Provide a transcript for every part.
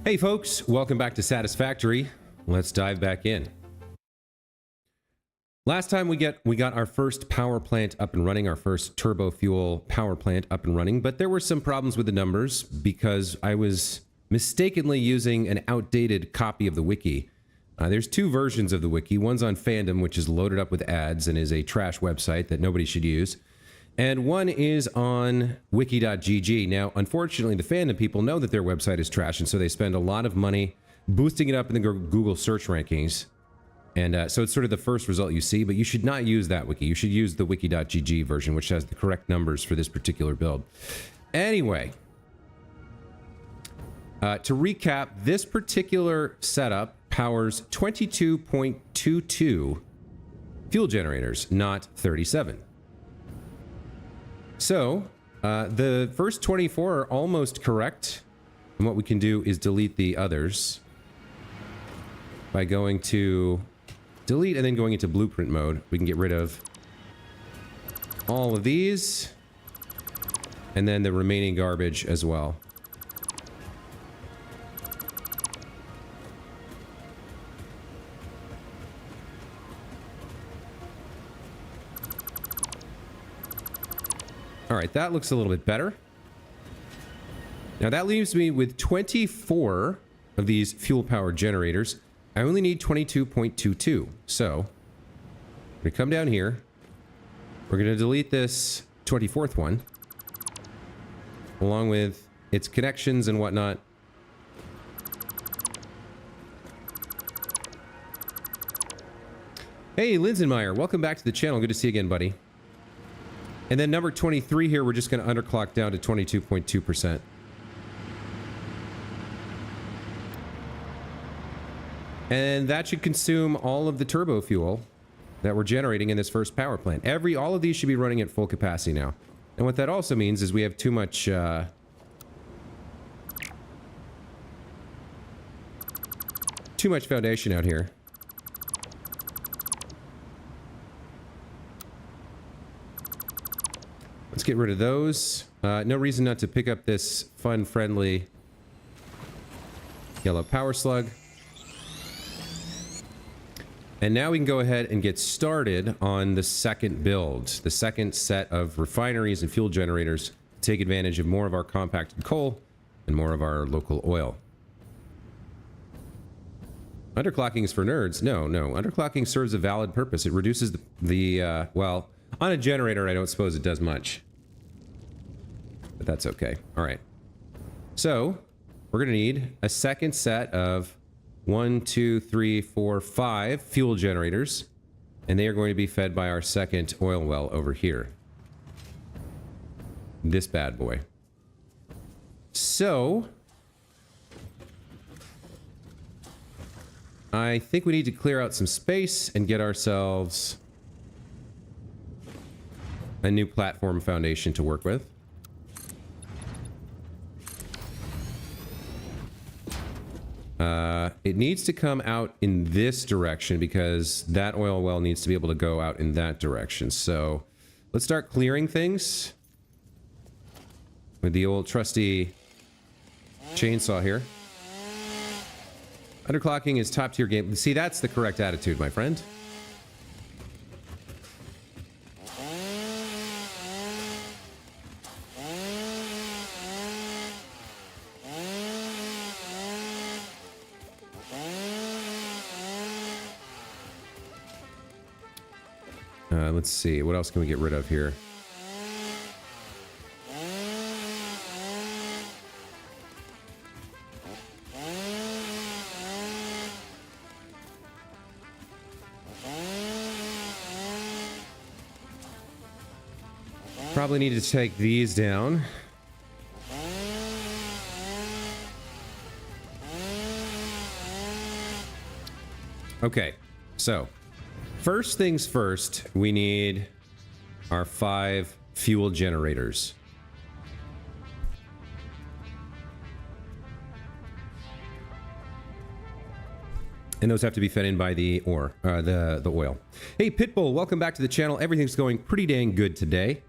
Hey folks, welcome back to Satisfactory. Let's dive back in. Last time we got our first power plant up and running, our first turbo fuel power plant up and running, but there were some problems with the numbers because I was mistakenly using an outdated copy of the wiki. There's two versions of the wiki. One's on Fandom, which is loaded up with ads and is a trash website that nobody should use. And one is on wiki.gg. Now, unfortunately, the Fandom people know that their website is trash, and so they spend a lot of money boosting it up in the Google search rankings. And so it's sort of the first result you see, but you should not use that wiki. You should use the wiki.gg version, which has the correct numbers for this particular build. Anyway, to recap, this particular setup powers 22.22 fuel generators, not 37. So, the first 24 are almost correct. And what we can do is delete the others by going to delete and then going into blueprint mode. We can get rid of all of these and then the remaining garbage as well. All right, that looks a little bit better. Now that leaves me with 24 of these fuel power generators. I only need 22.22. So we're gonna come down here. We're gonna delete this 24th one along with its connections and whatnot. Hey, Linsenmeyer, welcome back to the channel. Good to see you again, buddy. And then number 23 here, we're just going to underclock down to 22.2%. And that should consume all of the turbo fuel that we're generating in this first power plant. All of these should be running at full capacity now. And what that also means is we have too much foundation out here. Let's get rid of those. No reason not to pick up this fun, friendly yellow power slug. And now we can go ahead and get started on the second build, the second set of refineries and fuel generators to take advantage of more of our compacted coal and more of our local oil. Underclocking is for nerds. No. Underclocking serves a valid purpose. It reduces well, on a generator, I don't suppose it does much. But that's okay. All right. So, we're going to need a second set of 1, 2, 3, 4, 5 fuel generators. And they are going to be fed by our second oil well over here. This bad boy. So, I think we need to clear out some space and get ourselves a new platform foundation to work with. It needs to come out in this direction because that oil well needs to be able to go out in that direction. So let's start clearing things with the old trusty chainsaw here. Underclocking is top tier game. See, that's the correct attitude, my friend. Let's see, what else can we get rid of here? Probably need to take these down. Okay, so first things first, we need our 5 fuel generators. And those have to be fed in by the ore, the oil. Hey, Pitbull, welcome back to the channel. Everything's going pretty dang good today.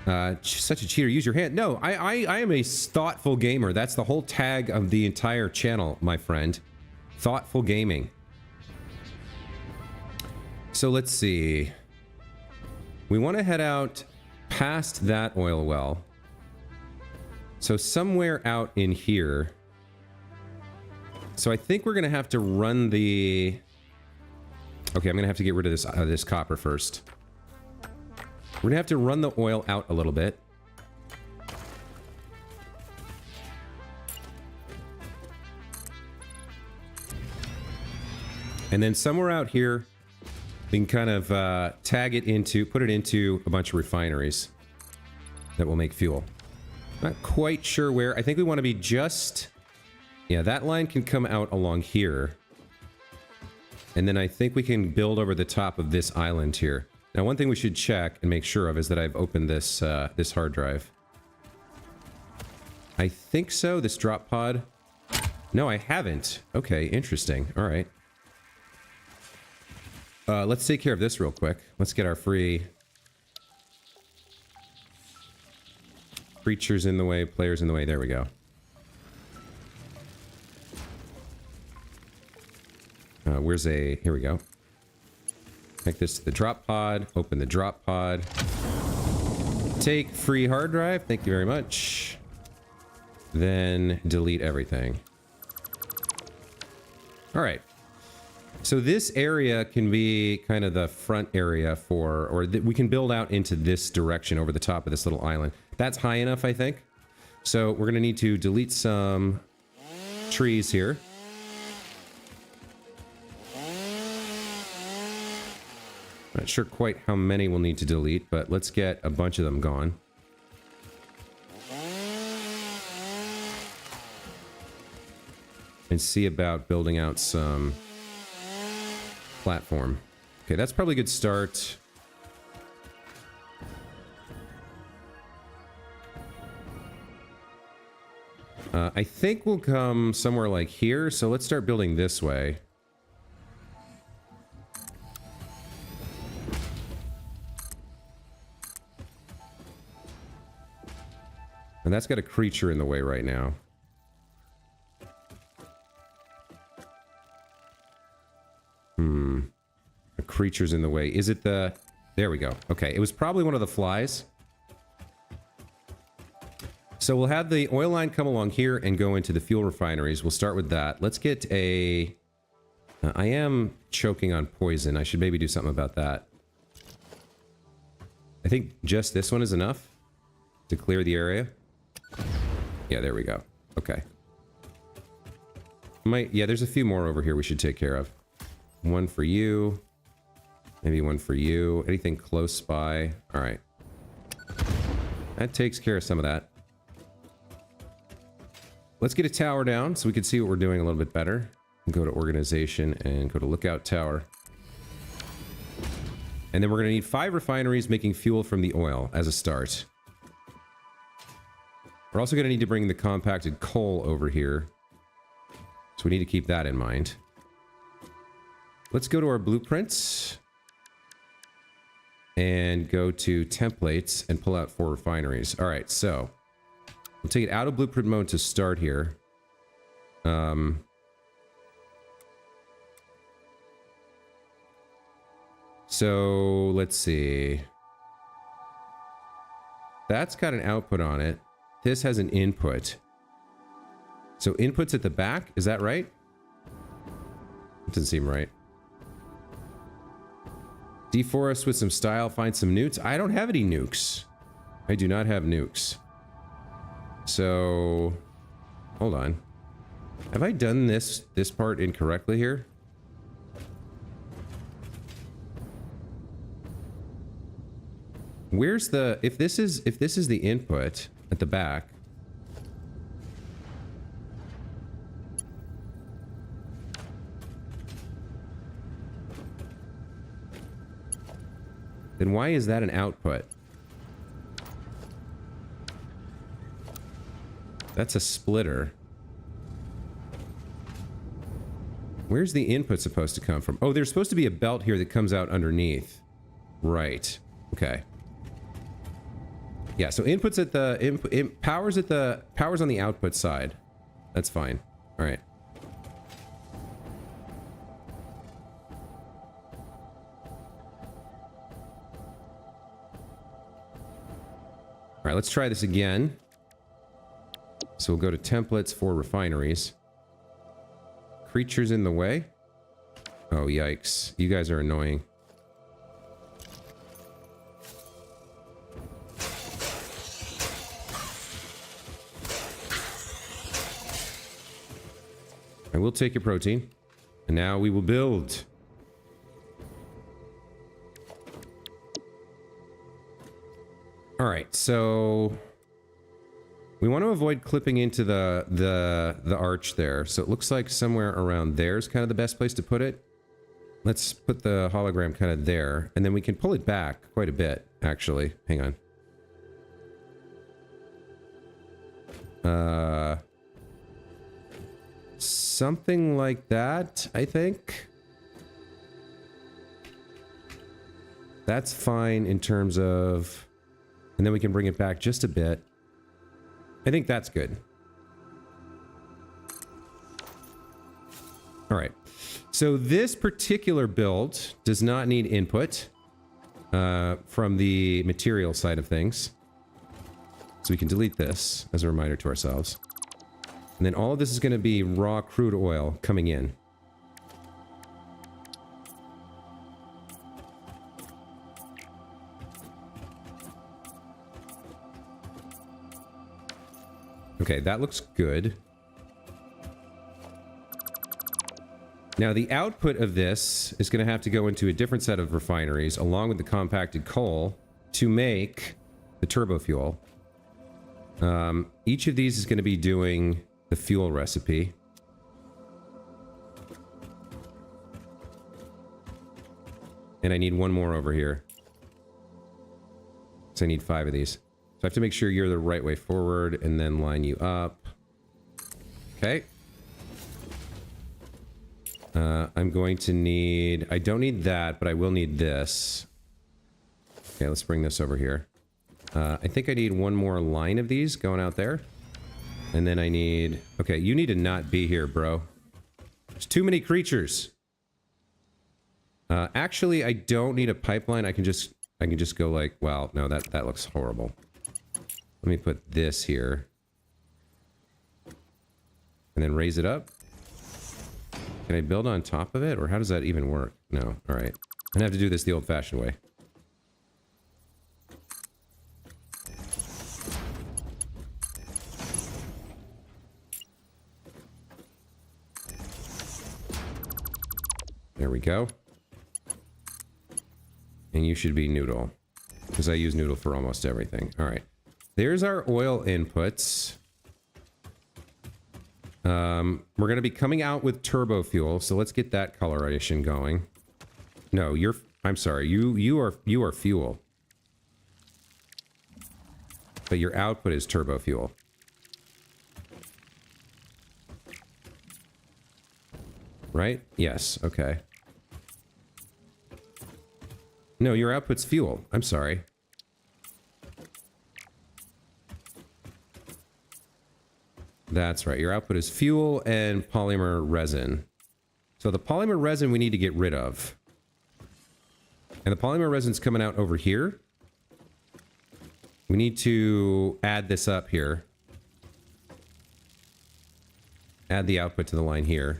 Such a cheater. Use your hand. No, I am a thoughtful gamer. That's the whole tag of the entire channel, my friend. Thoughtful gaming. So let's see. We want to head out past that oil well. So somewhere out in here. So I think we're going to have to run the... Okay, I'm going to have to get rid of this copper first. We're going to have to run the oil out a little bit. And then somewhere out here, we can kind of tag it into, put it into a bunch of refineries that will make fuel. Not quite sure where. I think we want to be just... Yeah, that line can come out along here. And then I think we can build over the top of this island here. Now, one thing we should check and make sure of is that I've opened this this hard drive. I think so, this drop pod. No, I haven't. Okay, interesting. All right. Let's take care of this real quick. Let's get our free... Creatures in the way, players in the way. There we go. Where's a... Here we go. Connect this to the drop pod. Open the drop pod. Take free hard drive. Thank you very much. Then delete everything. All right. So this area can be kind of the front area for... Or we can build out into this direction over the top of this little island. That's high enough, I think. So we're going to need to delete some trees here. Not sure quite how many we'll need to delete, but let's get a bunch of them gone. And see about building out some platform. Okay, that's probably a good start. I think we'll come somewhere like here, so let's start building this way. And that's got a creature in the way right now. A creature's in the way. Is it the... There we go. Okay, it was probably one of the flies. So we'll have the oil line come along here and go into the fuel refineries. We'll start with that. Let's get a... I am choking on poison. I should maybe do something about that. I think just this one is enough to clear the area. Yeah, there we go. Okay. Yeah, there's a few more over here we should take care of. One for you. Maybe one for you. Anything close by? All right. That takes care of some of that. Let's get a tower down so we can see what we're doing a little bit better. Go to organization and go to lookout tower. And then we're going to need 5 refineries making fuel from the oil as a start. We're also going to need to bring the compacted coal over here. So we need to keep that in mind. Let's go to our blueprints. And go to templates and pull out 4 refineries. All right, so we'll take it out of blueprint mode to start here. So let's see. That's got an output on it. This has an input. So input's at the back, is that right? It doesn't seem right. Deforest with some style, find some nukes. I don't have any nukes. I do not have nukes. So, hold on. Have I done this part incorrectly here? Where's the, if this is the input at the back, then why is that an output? That's a splitter. Where's the input supposed to come from? Oh, there's supposed to be a belt here that comes out underneath. Right. Okay. Yeah, so inputs at the powers on the output side. That's fine. All right. All right, let's try this again. So we'll go to templates for refineries. Creatures in the way? Oh, yikes. You guys are annoying. I will take your protein. And now we will build. All right, so we want to avoid clipping into the arch there. So it looks like somewhere around there is kind of the best place to put it. Let's put the hologram kind of there, and then we can pull it back quite a bit, actually. Hang on. Something like that, I think. That's fine in terms of... And then we can bring it back just a bit. I think that's good. All right. So this particular build does not need input from the material side of things. So we can delete this as a reminder to ourselves. And then all of this is going to be raw crude oil coming in. Okay, that looks good. Now, the output of this is going to have to go into a different set of refineries, along with the compacted coal, to make the turbo fuel. Each of these is going to be doing the fuel recipe. And I need one more over here. So I need 5 of these. So I have to make sure you're the right way forward and then line you up. Okay. I'm going to need... I don't need that, but I will need this. Okay, let's bring this over here. I think I need one more line of these going out there. And then I need... Okay, you need to not be here, bro. There's too many creatures. Actually, I don't need a pipeline. I can just go like... Well, no, that looks horrible. Let me put this here. And then raise it up. Can I build on top of it? Or how does that even work? No. Alright. I'm gonna have to do this the old-fashioned way. There we go. And you should be noodle. Because I use noodle for almost everything. Alright. There's our oil inputs. We're going to be coming out with turbo fuel, so let's get that coloration going. No, I'm sorry, you are fuel. But your output is turbo fuel. Right? Yes, okay. No, your output's fuel. I'm sorry. That's right. Your output is fuel and polymer resin. So the polymer resin we need to get rid of. And the polymer resin's coming out over here. We need to add this up here. Add the output to the line here.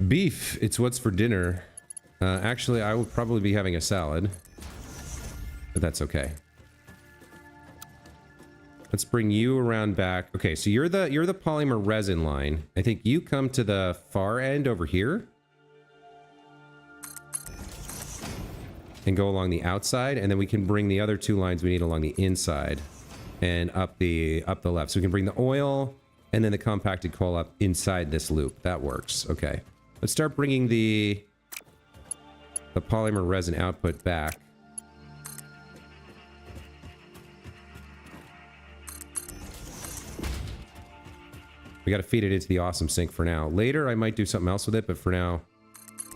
Beef. It's what's for dinner. Actually, I will probably be having a salad. But that's okay. Let's bring you around back. Okay, so you're the polymer resin line. I think you come to the far end over here. And go along the outside, and then we can bring the other 2 lines we need along the inside and up the left. So we can bring the oil and then the compacted coal up inside this loop. That works. Okay. Let's start bringing the polymer resin output back. We got to feed it into the awesome sink for now. Later, I might do something else with it, but for now,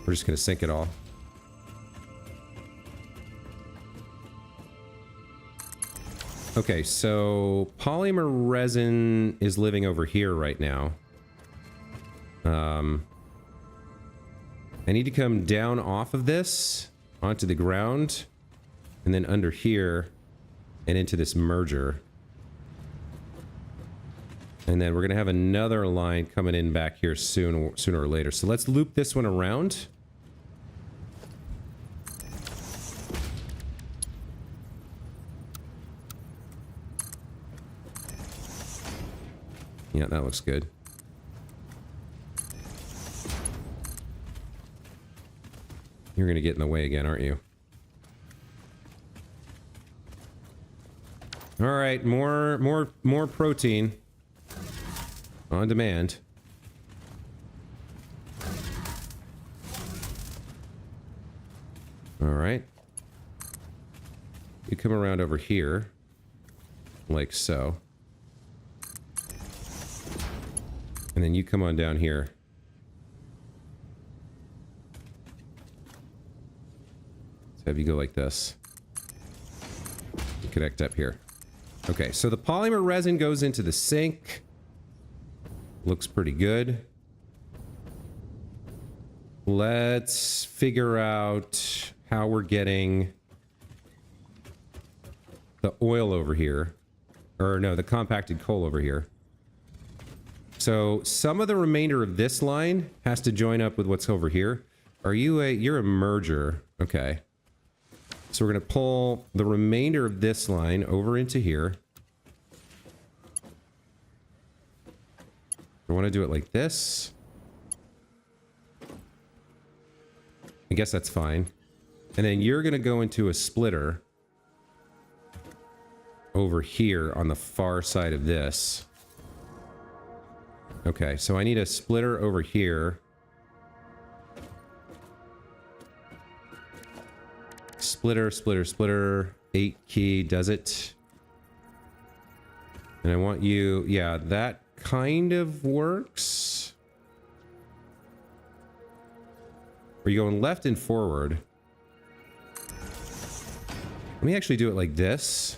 we're just going to sink it all. Okay, so polymer resin is living over here right now. I need to come down off of this onto the ground and then under here and into this merger. And then we're going to have another line coming in back here sooner or later. So let's loop this one around. Yeah, that looks good. You're going to get in the way again, aren't you? All right, more protein on demand. All right. You come around over here like so. And then you come on down here. Let's have you go like this. Connect up here. Okay, so the polymer resin goes into the sink. Looks pretty good. Let's figure out how we're getting the oil over here. Or no, the compacted coal over here. So some of the remainder of this line has to join up with what's over here. You're a merger. Okay. So we're going to pull the remainder of this line over into here. I want to do it like this. I guess that's fine. And then you're going to go into a splitter over here on the far side of this. Okay, so I need a splitter over here. Splitter, splitter, splitter. 8 key does it. And I want you... Yeah, that kind of works. Are you going left and forward? Let me actually do it like this.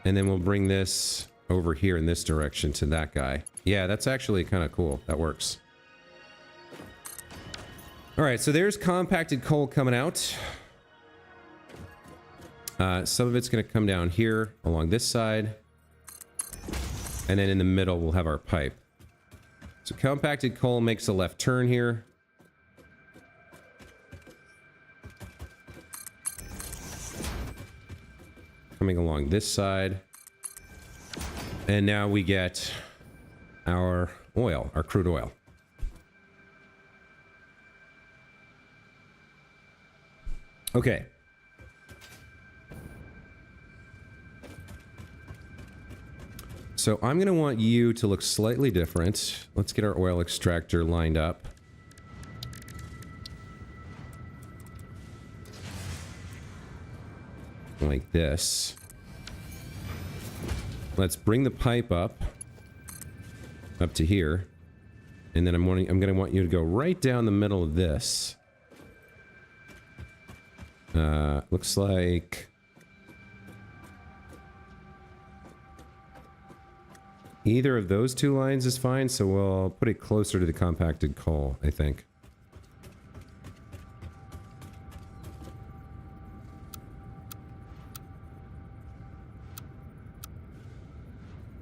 And then we'll bring this over here in this direction to that guy. Yeah, that's actually kind of cool. That works. All right, so there's compacted coal coming out. Some of it's going to come down here along this side. And then in the middle, we'll have our pipe. So compacted coal makes a left turn here. Coming along this side. And now we get our oil, our crude oil. Okay. So I'm going to want you to look slightly different. Let's get our oil extractor lined up. Like this. Let's bring the pipe up to here. And then I'm going to want you to go right down the middle of this. Looks like either of those two lines is fine, so we'll put it closer to the compacted coal, I think.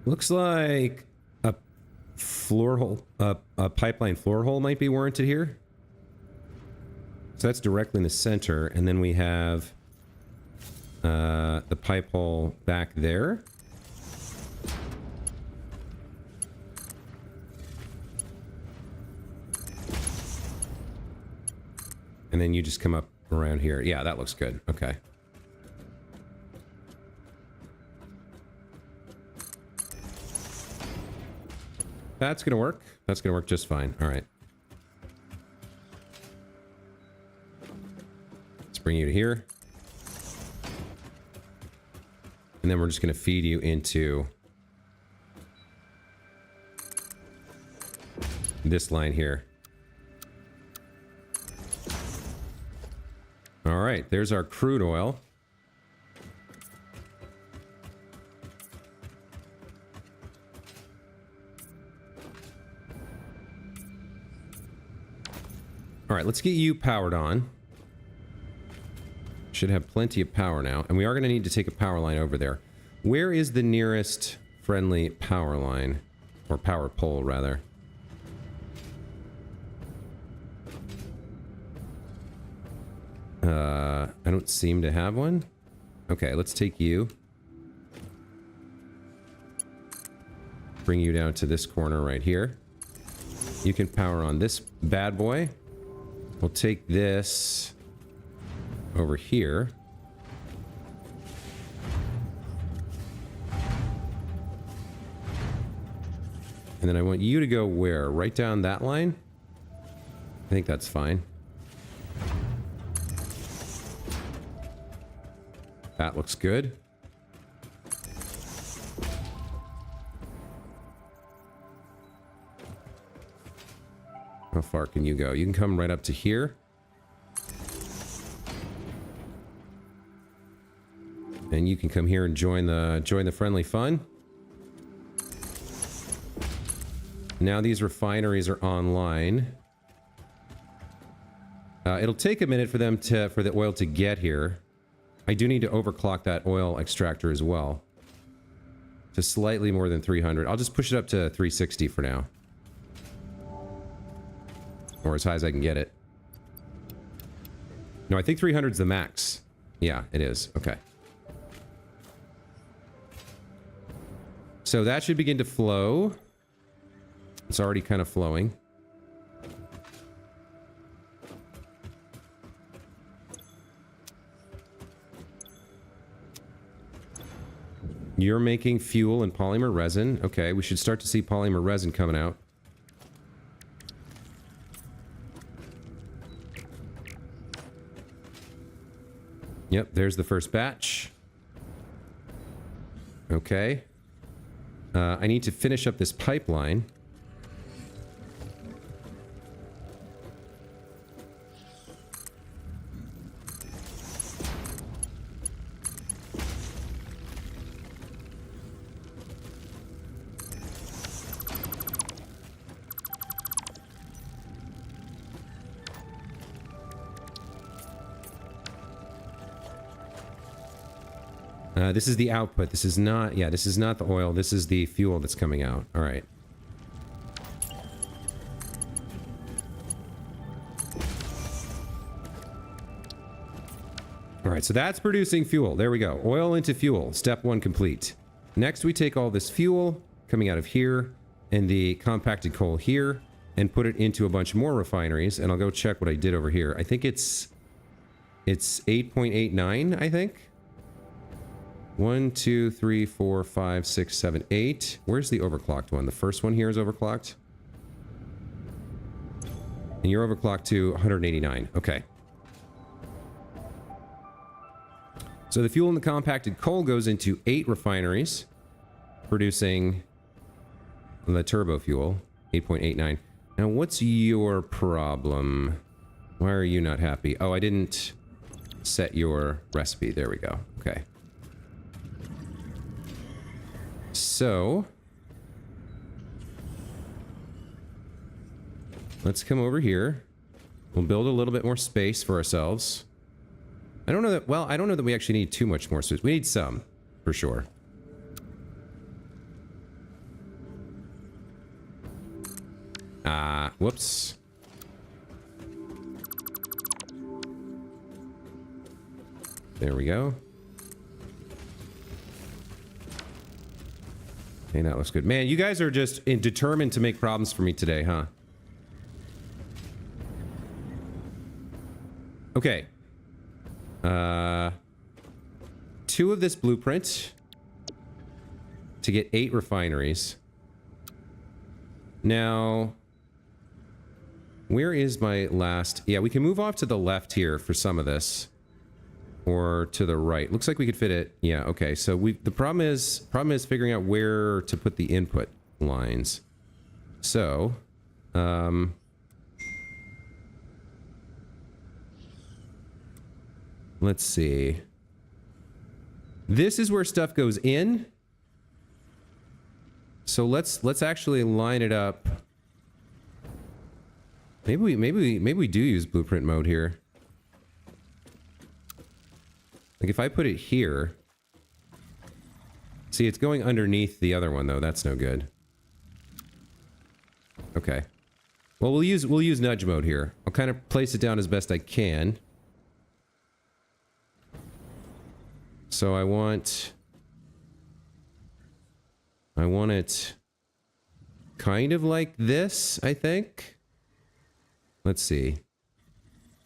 Looks like a floor hole, a pipeline floor hole might be warranted here. So that's directly in the center, and then we have the pipe hole back there. And then you just come up around here. Yeah, that looks good. Okay. That's gonna work. That's gonna work just fine. All right. Let's bring you to here. And then we're just gonna feed you into this line here. All right, there's our crude oil. All right, let's get you powered on. Should have plenty of power now. And we are going to need to take a power line over there. Where is the nearest friendly power line? Or power pole, rather. I don't seem to have one. Okay, let's take you. Bring you down to this corner right here. You can power on this bad boy. We'll take this over here. And then I want you to go where? Right down that line? I think that's fine. That looks good. How far can you go? You can come right up to here. And you can come here and join the friendly fun. Now these refineries are online. It'll take a minute for the oil to get here. I do need to overclock that oil extractor as well. To slightly more than 300. I'll just push it up to 360 for now. Or as high as I can get it. No, I think 300 is the max. Yeah, it is. Okay. So that should begin to flow. It's already kind of flowing. You're making fuel and polymer resin. Okay, we should start to see polymer resin coming out. Yep, there's the first batch. Okay. I need to finish up this pipeline. This is the output. This is not... Yeah, this is not the oil. This is the fuel that's coming out. All right. All right, so that's producing fuel. There we go. Oil into fuel. Step 1 complete. Next, we take all this fuel coming out of here and the compacted coal here and put it into a bunch more refineries. And I'll go check what I did over here. I think it's 8.89, I think. 1, 2, 3, 4, 5, 6, 7, 8. Where's the overclocked one? The first one here is overclocked. And you're overclocked to 189. Okay. So the fuel in the compacted coal goes into 8 refineries, producing the turbo fuel, 8.89. Now, what's your problem? Why are you not happy? Oh, I didn't set your recipe. There we go. Okay. So, let's come over here. We'll build a little bit more space for ourselves. I don't know that, well, I don't know that we actually need too much more space. We need some, for sure. Whoops. There we go. Okay, that looks good. Man, you guys are just determined to make problems for me today, huh? Okay. 2 of this blueprint to get 8 refineries. Now, where is my last... Yeah, we can move off to the left here for some of this. Or to the right. Looks like we could fit it. Yeah, okay. So the problem is figuring out where to put the input lines. So, let's see. This is where stuff goes in. So let's actually line it up Maybe we do use blueprint mode here. Like if I put it here, see, it's going underneath the other one though. That's no good. Okay. Well, we'll use nudge mode here. I'll kind of place it down as best I can. So I want it kind of like this, I think. Let's see.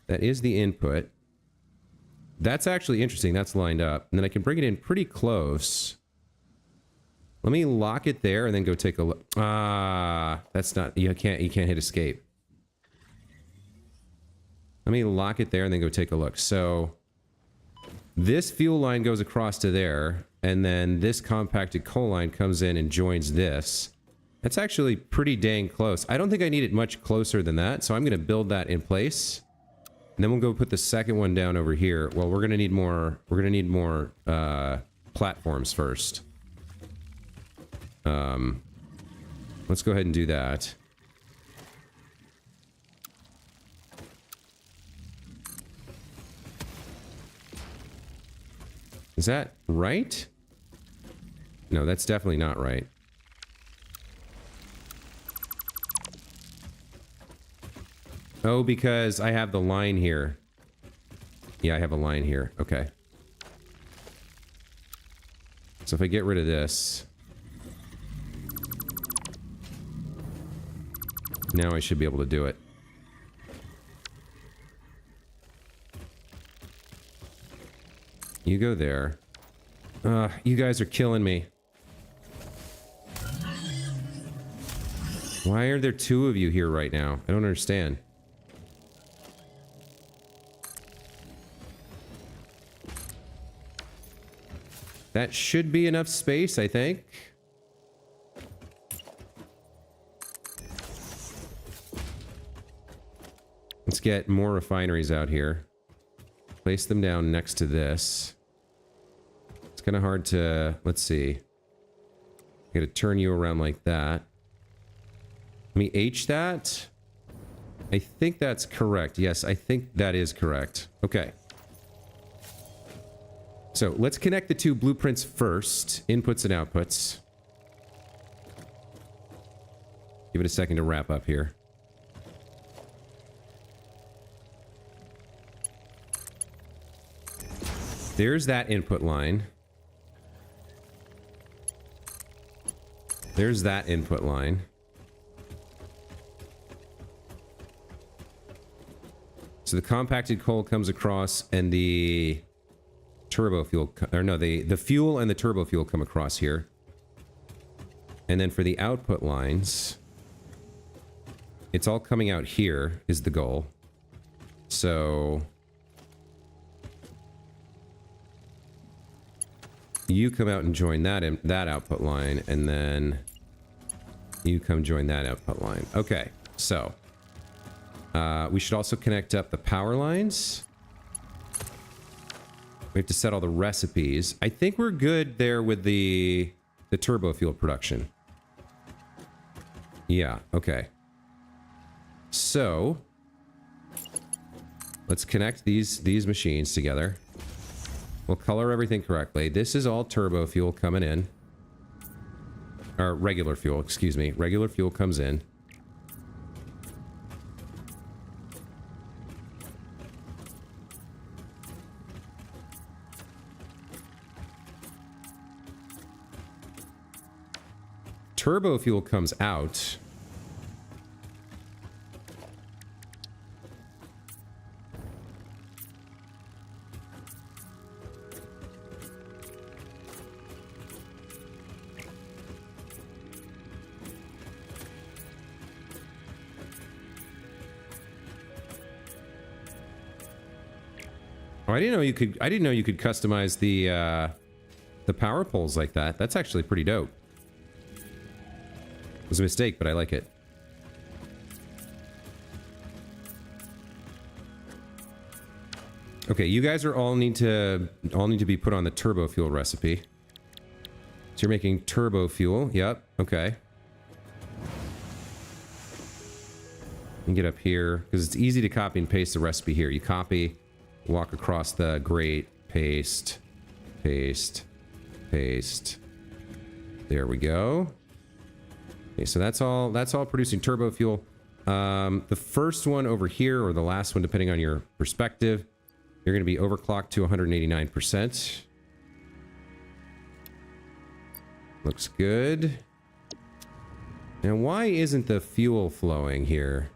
That is the input. That's actually interesting. That's lined up. And then I can bring it in pretty close. Let me lock it there and then go take a look. Ah, that's not, you can't hit escape. Let me lock it there and then go take a look. So this fuel line goes across to there, and then this compacted coal line comes in and joins this. That's actually pretty dang close. I don't think I need it much closer than that, so I'm going to build that in place. And then we'll go put the second one down over here. Well, we're going to need more, platforms first. Let's go ahead and do that. Is that right? No, that's definitely not right. Oh, because I have the line here. Yeah, I have a line here. Okay. So if I get rid of this... now I should be able to do it. You go there. You guys are killing me. Why are there two of you here right now? I don't understand. That should be enough space, I think. Let's get more refineries out here. Place them down next to this. It's kind of hard to... let's see. I gotta turn you around like that. Let me H that. I think that's correct. Yes, I think that is correct. Okay. So let's connect the two blueprints first. Inputs and outputs. Give it a second to wrap up here. There's that input line. There's that input line. So the compacted coal comes across and the turbo fuel, or no, the fuel and the turbo fuel come across here. And then for the output lines, it's all coming out here is the goal. So you come out and join that output line, and then you come join that output line. Okay, so we should also connect up the power lines. We have to set all the recipes. I think we're good there with the turbo fuel production. Yeah, okay. So let's connect these machines together. We'll color everything correctly. This is all turbo fuel coming in. Or regular fuel, excuse me. Regular fuel comes in. Turbo fuel comes out. Oh, I didn't know you could customize the power poles like that. That's actually pretty dope. It was a mistake, but I like it. Okay, you guys are all need to be put on the turbo fuel recipe. So you're making turbo fuel. Yep. Okay. And get up here, because it's easy to copy and paste the recipe here. You copy, walk across the grate, paste, paste, paste. There we go. Okay, so that's all producing turbo fuel. The first one over here, or the last one, depending on your perspective, you're going to be overclocked to 189%. Looks good. Now, why isn't the fuel flowing here?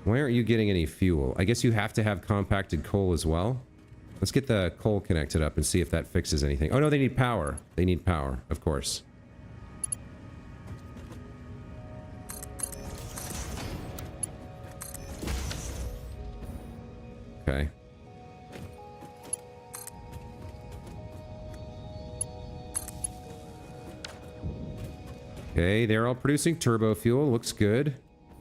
Why aren't you getting any fuel? I guess you have to have compacted coal as well. Let's get the coal connected up and see if that fixes anything. Oh no, they need power. They need power, of course. Okay. Okay, they're all producing turbo fuel. Looks good.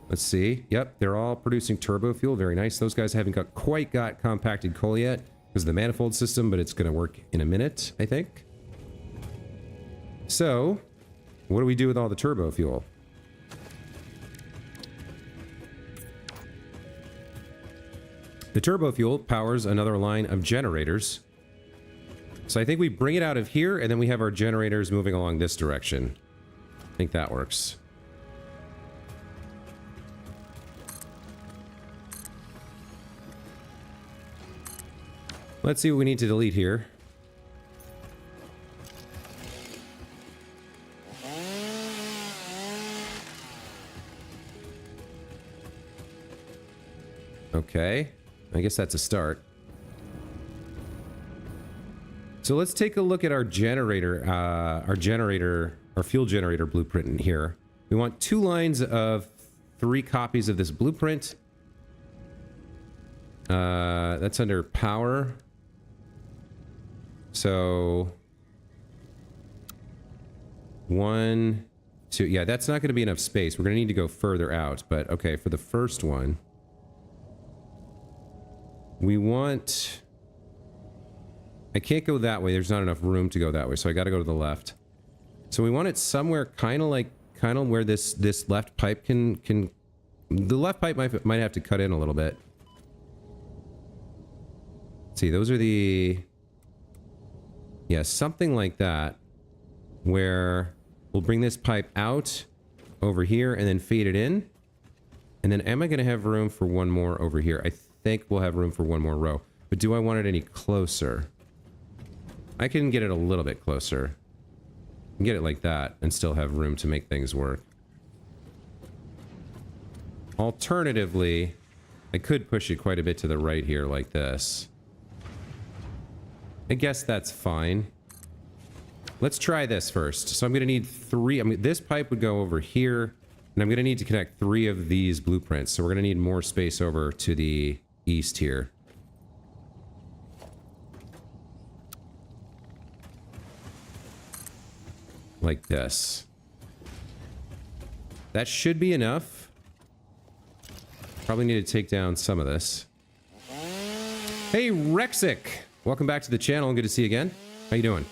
Let's see. Yep, they're all producing turbo fuel. Very nice. Those guys haven't quite got compacted coal yet because of the manifold system, but it's going to work in a minute, I think. So, what do we do with all the turbo fuel? The turbo fuel powers another line of generators. So I think we bring it out of here, and then we have our generators moving along this direction. I think that works. Let's see what we need to delete here. Okay, I guess that's a start. So let's take a look at our generator, our fuel generator blueprint in here. We want 2 lines of 3 copies of this blueprint. That's under power. So 1, 2, yeah, that's not going to be enough space. We're going to need to go further out, but okay, for the first one, we want, I can't go that way. There's not enough room to go that way, so I got to go to the left. So we want it somewhere kind of where this left pipe can, the left pipe might have to cut in a little bit. Let's see, those are the, yeah, something like that, where we'll bring this pipe out over here and then feed it in. And then am I going to have room for one more over here? I think we'll have room for one more row. But do I want it any closer? I can get it a little bit closer. I can get it like that and still have room to make things work. Alternatively, I could push it quite a bit to the right here like this. I guess that's fine. Let's try this first. So I'm going to need 3. I mean, this pipe would go over here, and I'm going to need to connect 3 of these blueprints. So we're going to need more space over to the east here. Like this. That should be enough. Probably need to take down some of this. Hey, Rexic! Welcome back to the channel. Good to see you again. How you doing?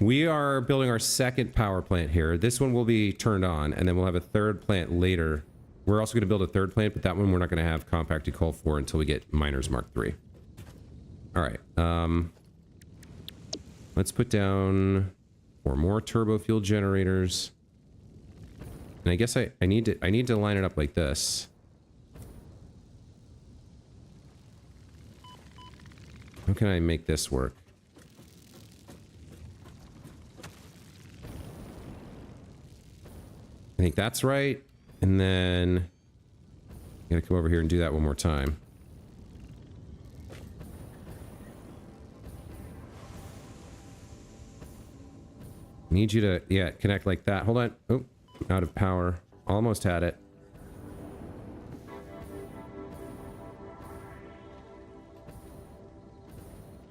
We are building our second power plant here. This one will be turned on, and then we'll have a third plant later. We're also going to build a third plant, but that one we're not going to have compacted coal for until we get Miners Mark III. All right. Let's put down 4 more turbo fuel generators. And I guess I need to line it up like this. How can I make this work? I think that's right. And then I gotta come over here and do that one more time. Need you to, yeah, connect like that. Hold on. Oh, out of power. Almost had it.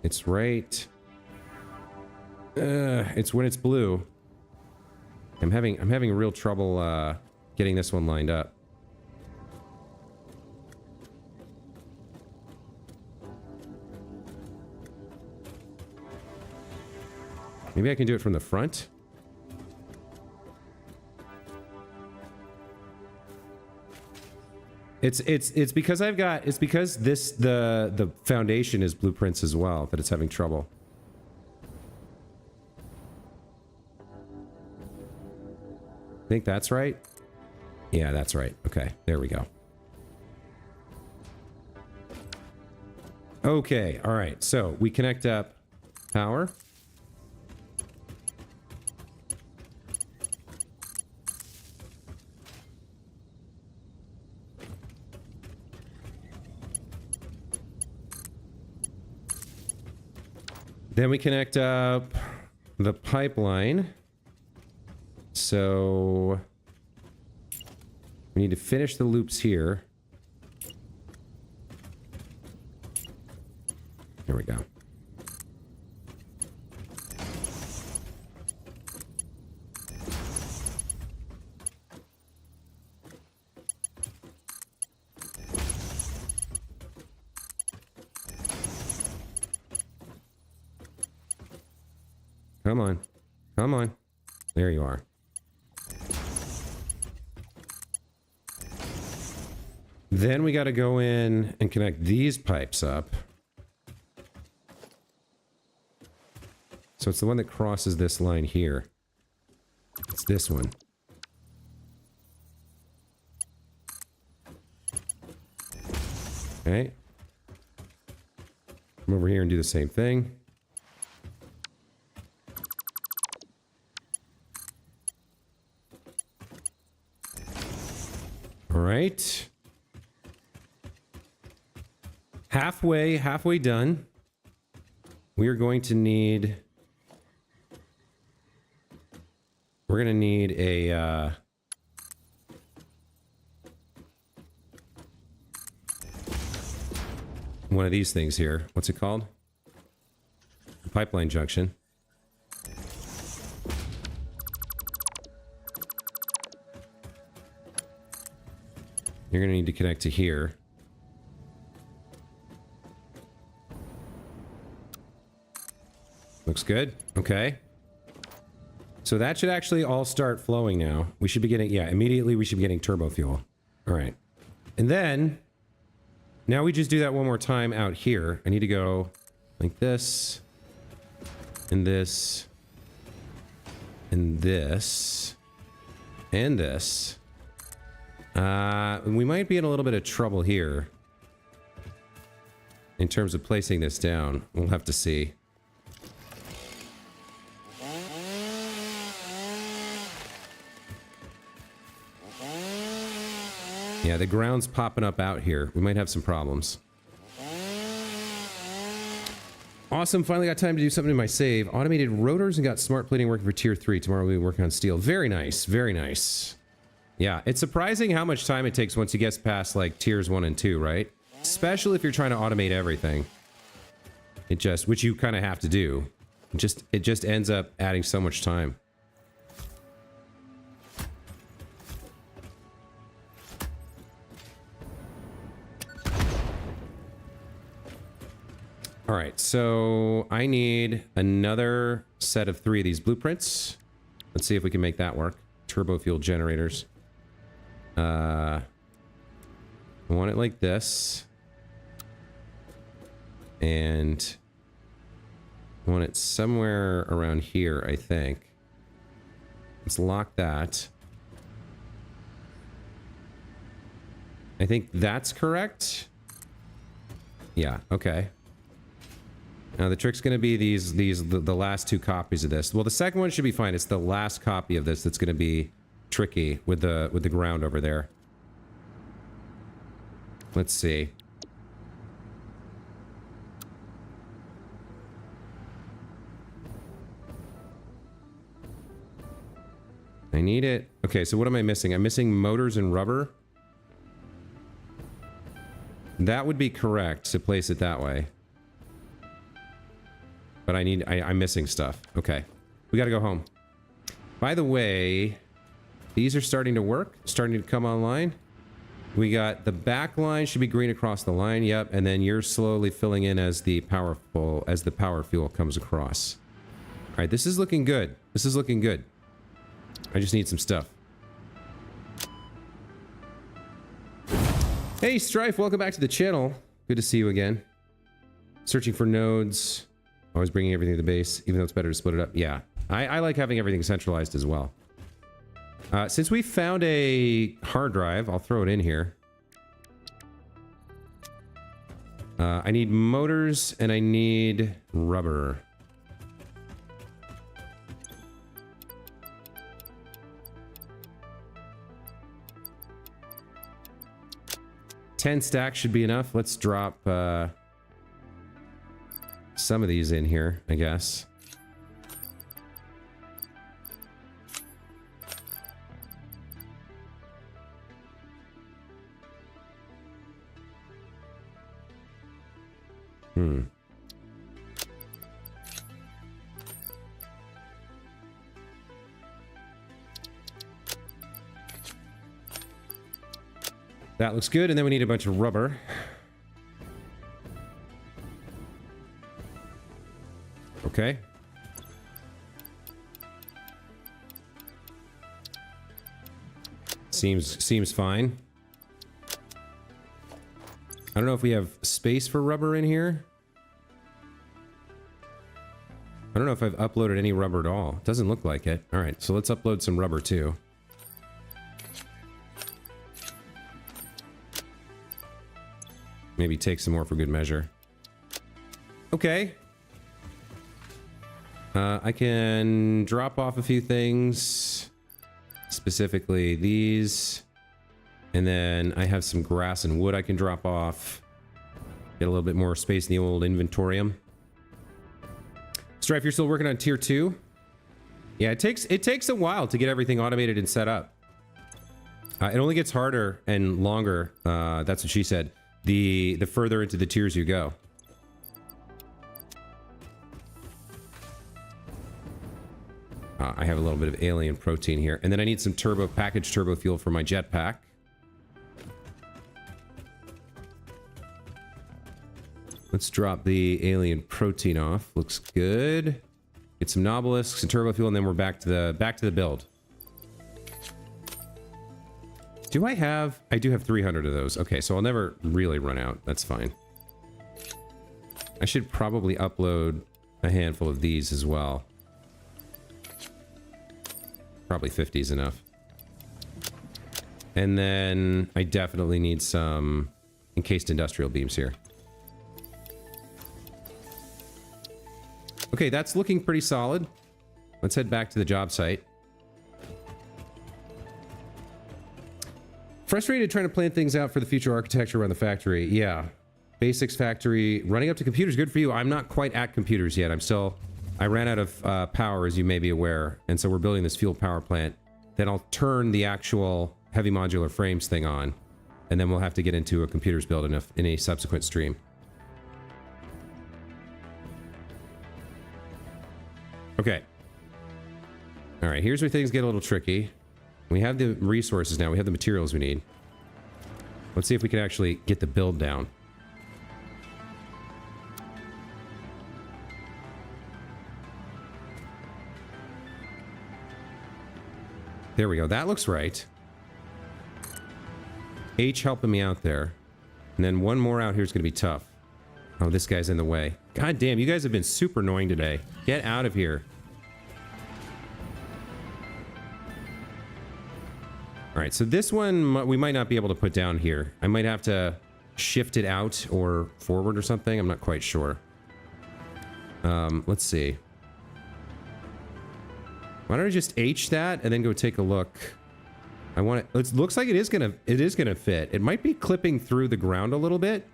It's right. It's when it's blue. I'm having real trouble getting this one lined up. Maybe I can do it from the front. It's because it's because the foundation is blueprints as well that it's having trouble. I think that's right. Yeah, that's right. Okay, there we go. Okay, all right. So we connect up power. Then we connect up the pipeline. So we need to finish the loops here. Here we go. Come on. Come on. There you are. Then we got to go in and connect these pipes up. So it's the one that crosses this line here. It's this one. Okay. Come over here and do the same thing. All right. Halfway done. We are going to need... We're going to need a... one of these things here. What's it called? Pipeline junction. You're going to need to connect to here. Looks good. Okay. So that should actually all start flowing now. We should be getting, yeah, immediately we should be getting turbo fuel. All right. And then, now we just do that one more time out here. I need to go like this, and this, and this, and this. We might be in a little bit of trouble here in terms of placing this down. We'll have to see. Yeah, the ground's popping up out here. We might have some problems. Awesome, finally got time to do something in my save. Automated rotors and got smart plating working for tier 3. Tomorrow we'll be working on steel. Very nice, very nice. Yeah, it's surprising how much time it takes once you get past like tiers 1 and 2, right? Especially if you're trying to automate everything. Which you kind of have to do. It just ends up adding so much time. All right, so I need another set of 3 of these blueprints. Let's see if we can make that work. Turbo fuel generators. I want it like this. And I want it somewhere around here, I think. Let's lock that. I think that's correct. Yeah, okay. Now the trick's going to be the last 2 copies of this. Well, the second one should be fine. It's the last copy of this that's going to be tricky with the ground over there. Let's see. I need it. Okay, so what am I missing? I'm missing motors and rubber. That would be correct to place it that way. But I'm missing stuff. Okay. We gotta go home. By the way, these are starting to work. Starting to come online. We got the back line should be green across the line. Yep. And then you're slowly filling in as the power fuel comes across. All right, this is looking good. This is looking good. I just need some stuff. Hey, Strife, welcome back to the channel. Good to see you again. Searching for nodes. Always bringing everything to the base, even though it's better to split it up. Yeah, I like having everything centralized as well. Since we found a hard drive, I'll throw it in here. I need motors and I need rubber. Ten stacks should be enough. Let's drop some of these in here, I guess. That looks good, and then we need a bunch of rubber. Okay. Seems fine. I don't know if we have space for rubber in here. I don't know if I've uploaded any rubber at all. It doesn't look like it. All right, so let's upload some rubber too. Maybe take some more for good measure. Okay. I can drop off a few things. Specifically these. And then I have some grass and wood I can drop off. Get a little bit more space in the old inventorium. Strife, you're still working on tier 2? Yeah, it takes a while to get everything automated and set up. It only gets harder and longer. That's what she said. The further into the tiers you go. I have a little bit of alien protein here. And then I need some packaged turbo fuel for my jetpack. Let's drop the alien protein off. Looks good. Get some nobelisks and turbo fuel, and then we're back to the build. I do have 300 of those. Okay, so I'll never really run out. That's fine. I should probably upload a handful of these as well. Probably 50 is enough. And then I definitely need some encased industrial beams here. Okay, that's looking pretty solid. Let's head back to the job site. Frustrated trying to plan things out for the future architecture around the factory. Yeah. Basics factory. Running up to computers, good for you. I'm not quite at computers yet. I ran out of power, as you may be aware. And so we're building this fuel power plant. Then I'll turn the actual heavy modular frames thing on. And then we'll have to get into a computers build in a subsequent stream. Okay. All right, here's where things get a little tricky. We have the resources now. We have the materials we need. Let's see if we can actually get the build down. There we go. That looks right. H helping me out there. And then one more out here is going to be tough. Oh, this guy's in the way. God damn, you guys have been super annoying today. Get out of here. All right, so this one we might not be able to put down here. I might have to shift it out or forward or something. I'm not quite sure. Let's see. Why don't I just H that and then go take a look? It looks like it is gonna fit. It might be clipping through the ground a little bit,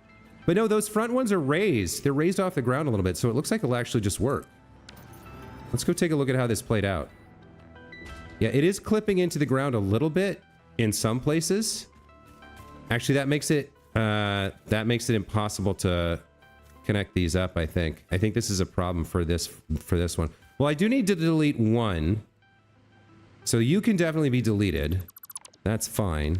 but no, those front ones are raised. They're raised off the ground a little bit, so it looks like it'll actually just work. Let's go take a look at how this played out. Yeah, it is clipping into the ground a little bit in some places. Actually, that makes it impossible to connect these up, I think. I think this is a problem for this one. Well, I do need to delete one. So you can definitely be deleted. That's fine.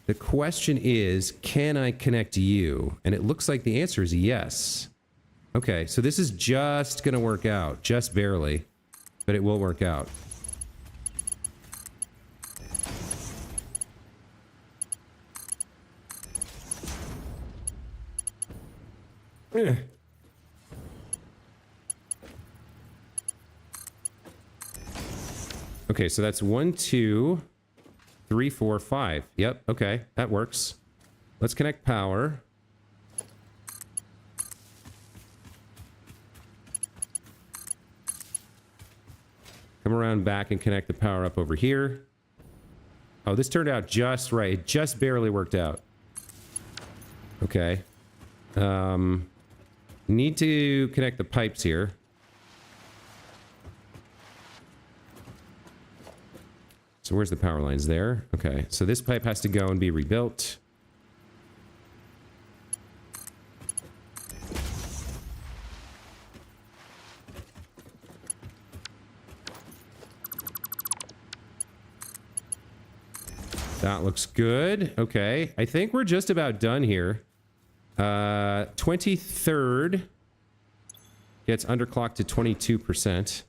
The question is, can I connect you? And it looks like the answer is yes. Okay, so this is just gonna work out, just barely. but it will work out. Okay, so that's 1, 2, 3, 4, 5. Yep, okay, that works. Let's connect power. Come around back and connect the power up over here. Oh, this turned out just right. It just barely worked out. Okay. Need to connect the pipes here. So where's the power lines there? Okay, so this pipe has to go and be rebuilt. That looks good. Okay, I think we're just about done here. 23rd gets underclocked to 22%.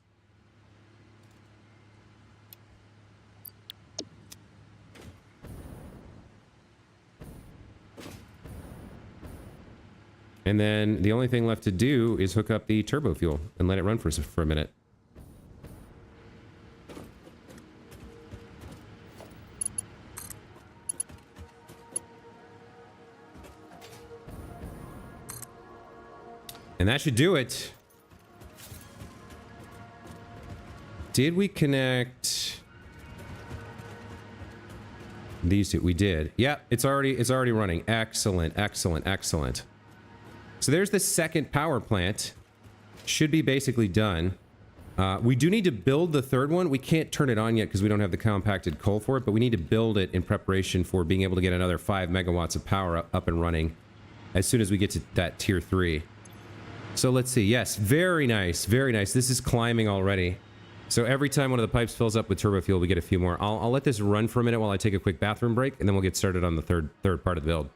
And then the only thing left to do is hook up the turbo fuel and let it run for a minute. And that should do it. Did we connect these two? We did. Yeah, it's already running. Excellent, excellent, excellent. So there's the second power plant. Should be basically done. We do need to build the third one. We can't turn it on yet because we don't have the compacted coal for it, but we need to build it in preparation for being able to get another 5 megawatts of power up and running as soon as we get to that tier 3. So let's see. Yes, very nice, very nice. This is climbing already. So every time one of the pipes fills up with turbo fuel, we get a few more. I'll let this run for a minute while I take a quick bathroom break, and then we'll get started on the third part of the build.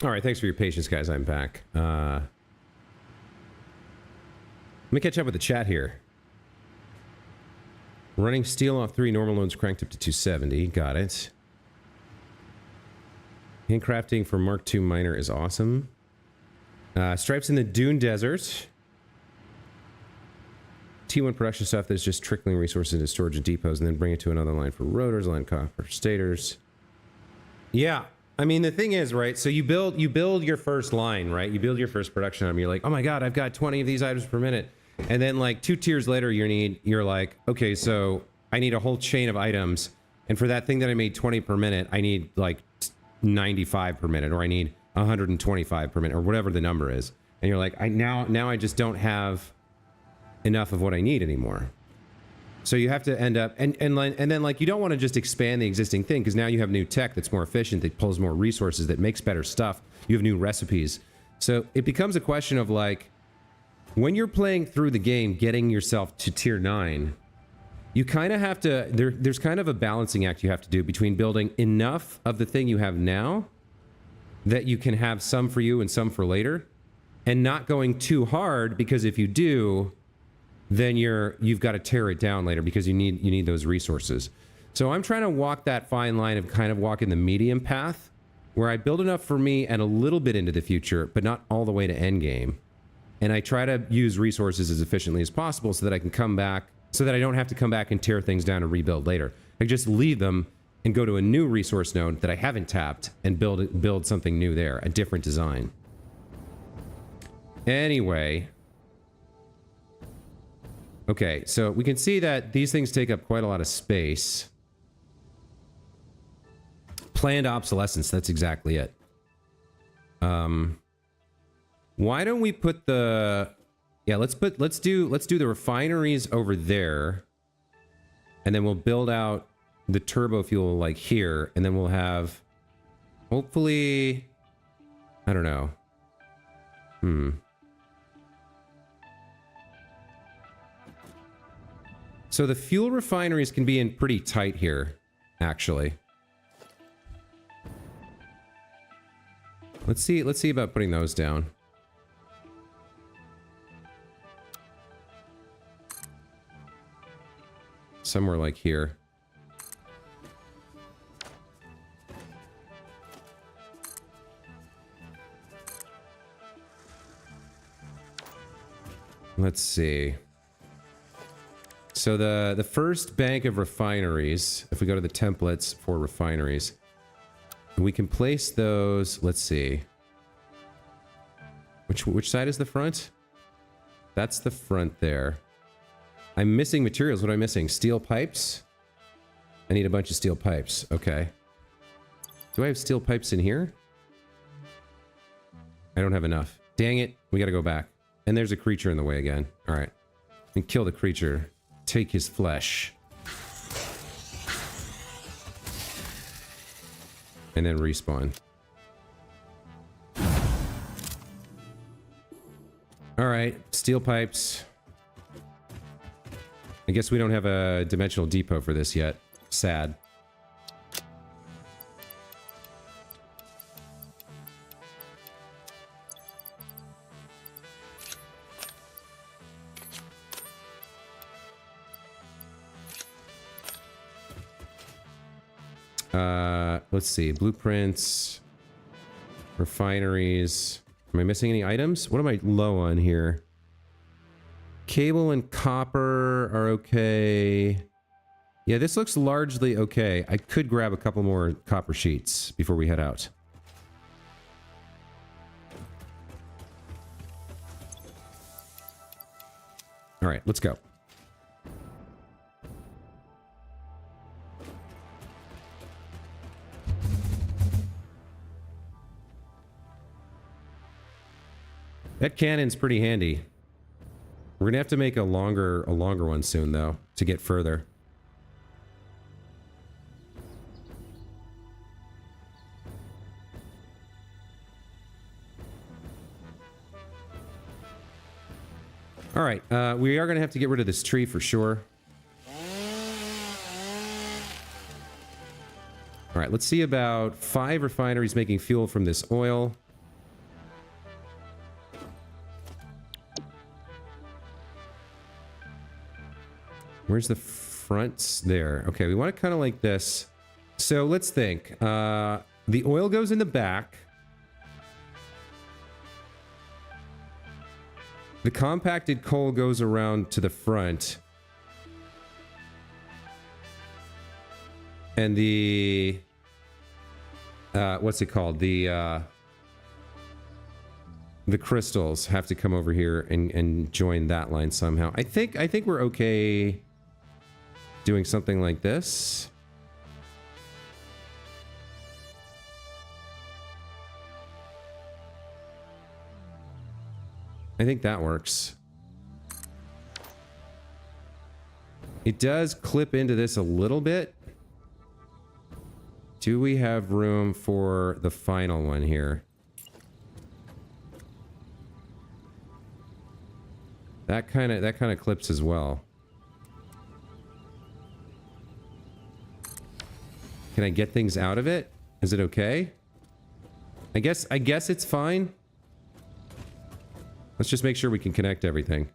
All right, thanks for your patience, guys. I'm back. Let me catch up with the chat here. Running steel off 3, normal loads cranked up to 270. Got it. Handcrafting for Mark II miner is awesome. Stripes in the Dune Desert. T1 production stuff that's just trickling resources into storage and depots and then bring it to another line for rotors, line copper stators. Yeah. I mean, the thing is, right, so you build your first line, right? You build your first production item. You're like, oh my God, I've got 20 of these items per minute. And then like 2 tiers later, you're like, okay, so I need a whole chain of items And for that thing that I made 20 per minute, I need like 95 per minute, or I need 125 per minute, or whatever the number is. And you're like, now I just don't have enough of what I need anymore. So you have to end up, and then like, you don't want to just expand the existing thing, because now you have new tech that's more efficient, that pulls more resources, that makes better stuff. You have new recipes. So it becomes a question of like, when you're playing through the game, getting yourself to tier 9, you kind of have to, there's kind of a balancing act you have to do between building enough of the thing you have now that you can have some for you and some for later, and not going too hard, because if you do, then you've got to tear it down later, because you need those resources. So I'm trying to walk that fine line of kind of walking the medium path, where I build enough for me and a little bit into the future, but not all the way to end game. And I try to use resources as efficiently as possible so that I can come back, so that I don't have to come back and tear things down and rebuild later. I just leave them and go to a new resource node that I haven't tapped and build something new there, a different design. Anyway. Okay, so we can see that these things take up quite a lot of space. Planned obsolescence, that's exactly it. Why don't we put the... Yeah, let's do the refineries over there. And then we'll build out the turbo fuel like here, and then we'll have hopefully, I don't know. So the fuel refineries can be in pretty tight here, actually. Let's see about putting those down. Somewhere like here. Let's see. So the first bank of refineries, if we go to the templates for refineries, we can place those, let's see. Which side is the front? That's the front there. I'm missing materials. What am I missing? Steel pipes? I need a bunch of steel pipes. Okay. Do I have steel pipes in here? I don't have enough. Dang it. We gotta go back. And there's a creature in the way again. Alright. And kill the creature. Take his flesh. And then respawn. Alright. Steel pipes. I guess we don't have a dimensional depot for this yet. Sad. Let's see. Blueprints. Refineries. Am I missing any items? What am I low on here? Cable and copper are okay. Yeah, this looks largely okay. I could grab a couple more copper sheets before we head out. All right, let's go. That cannon's pretty handy. We're gonna have to make a longer one soon, though, to get further. All right, we are gonna have to get rid of this tree for sure. All right, let's see about 5 refineries making fuel from this oil. Where's the fronts? There. Okay, we want it kind of like this. So let's think. The oil goes in the back. The compacted coal goes around to the front. And the... what's it called? The crystals have to come over here and join that line somehow. I think we're okay doing something like this. I think that works. It does clip into this a little bit. Do we have room for the final one here? That kind of clips as well. Can I get things out of it? Is it okay? I guess it's fine. Let's just make sure we can connect everything.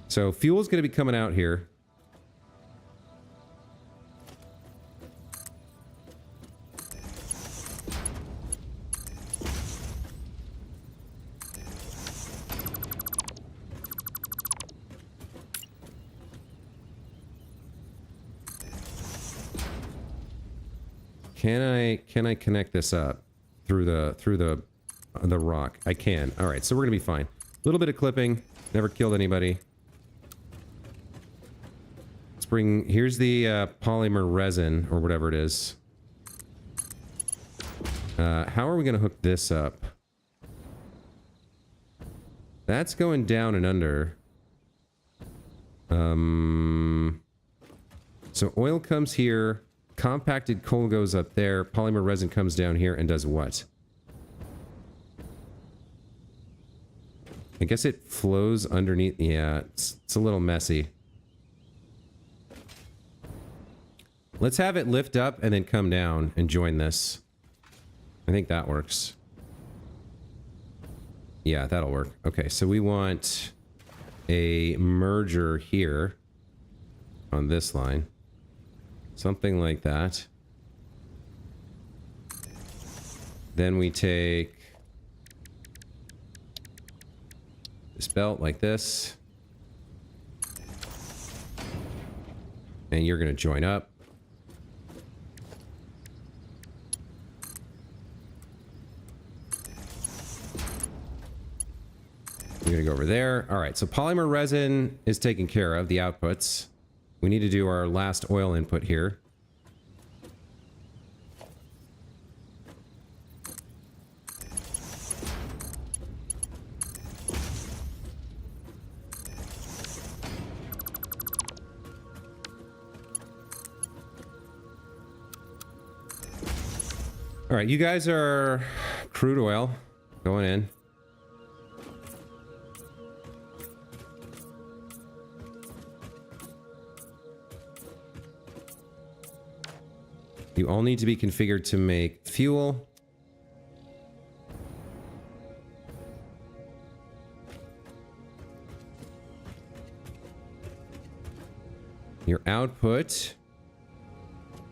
So fuel's going to be coming out here. Can I connect this up through the rock? I can. All right, so we're gonna be fine. A little bit of clipping, never killed anybody. Let's bring. Here's the polymer resin or whatever it is. How are we gonna hook this up? That's going down and under. So oil comes here. Compacted coal goes up there. Polymer resin comes down here and does what? I guess it flows underneath. Yeah, it's a little messy. Let's have it lift up and then come down and join this. I think that works. Yeah, that'll work. Okay, so we want a merger here on this line. Something like that. Then we take this belt like this. And you're going to join up. We're going to go over there. All right, so polymer resin is taken care of, the outputs. We need to do our last oil input here. All right, you guys are crude oil going in. You all need to be configured to make fuel. Your output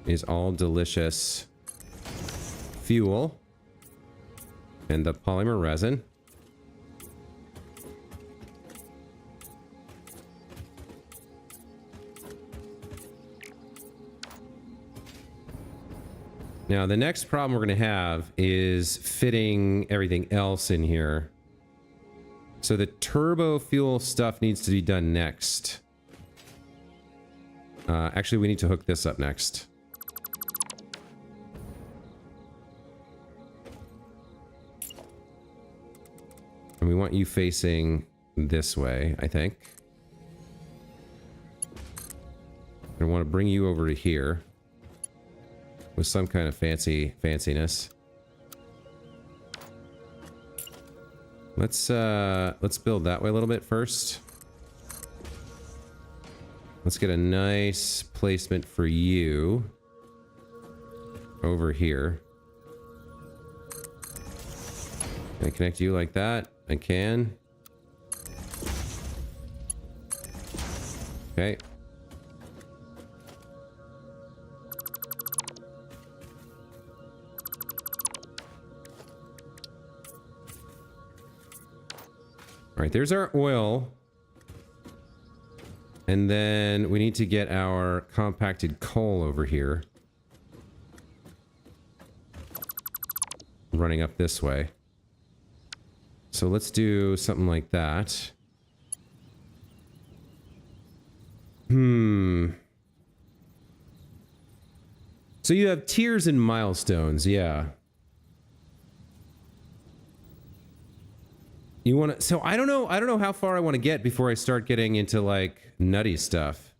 is all delicious fuel and the polymer resin. Now, the next problem we're going to have is fitting everything else in here. So the turbo fuel stuff needs to be done next. Actually, we need to hook this up next. And we want you facing this way, I think. I want to bring you over to here. With some kind of fanciness. Let's build that way a little bit first. Let's get a nice placement for you over here. Can I connect you like that? I can. Okay. All right, there's our oil. And then we need to get our compacted coal over here. Running up this way. So let's do something like that. So you have tiers and milestones, yeah. You want to... So I don't know. I don't know how far I want to get before I start getting into, like, nutty stuff.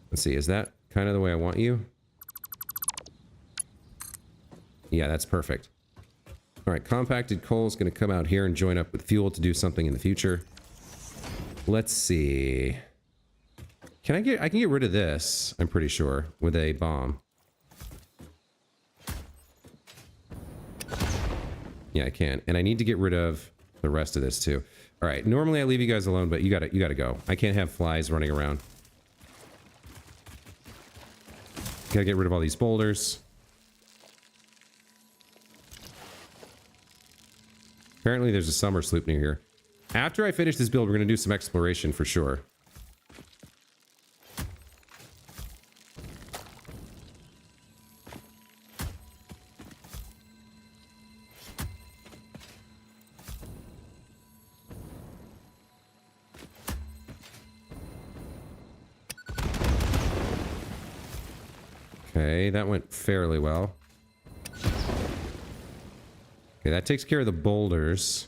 Let's see. Is that kind of the way I want you? Yeah, that's perfect. All right, compacted coal is going to come out here and join up with fuel to do something in the future. Let's see. I can get rid of this, I'm pretty sure, with a bomb. Yeah, I can. And I need to get rid of the rest of this too. All right, normally I leave you guys alone, but you gotta go. I can't have flies running around. Gotta get rid of all these boulders. Apparently there's a summer sloop near here. After I finish this build, we're gonna do some exploration for sure. Okay, that went fairly well. Okay, that takes care of the boulders.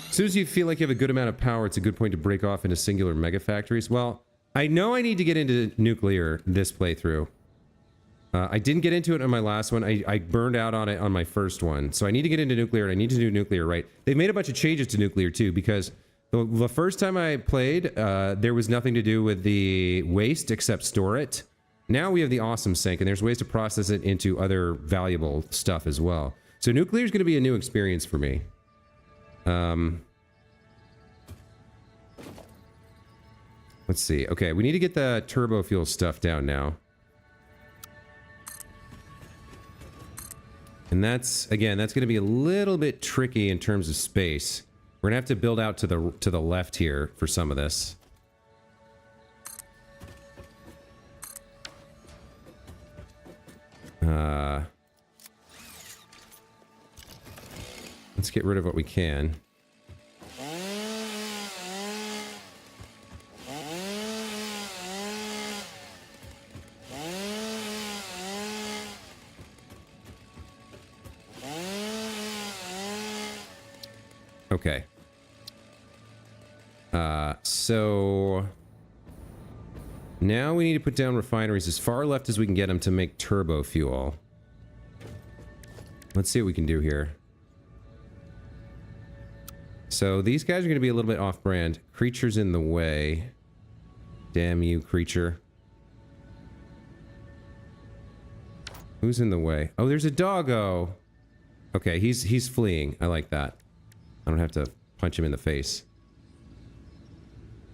As soon as you feel like you have a good amount of power, it's a good point to break off into singular mega factories. Well, I know I need to get into nuclear this playthrough. I didn't get into it on my last one. I burned out on it on my first one. So I need to get into nuclear, and I need to do nuclear right. They've made a bunch of changes to nuclear, too, because the first time I played, there was nothing to do with the waste except store it. Now we have the awesome sink, and there's ways to process it into other valuable stuff as well. So nuclear is going to be a new experience for me. Let's see. Okay, we need to get the turbo fuel stuff down now. And that's, again, that's going to be a little bit tricky in terms of space. We're going to have to build out to the left here for some of this. Let's get rid of what we can. Okay. So now we need to put down refineries as far left as we can get them to make turbo fuel. Let's see what we can do here. So these guys are going to be a little bit off-brand. Creature's in the way. Damn you, creature. Who's in the way? Oh, there's a doggo. Okay, he's fleeing. I like that. I don't have to punch him in the face.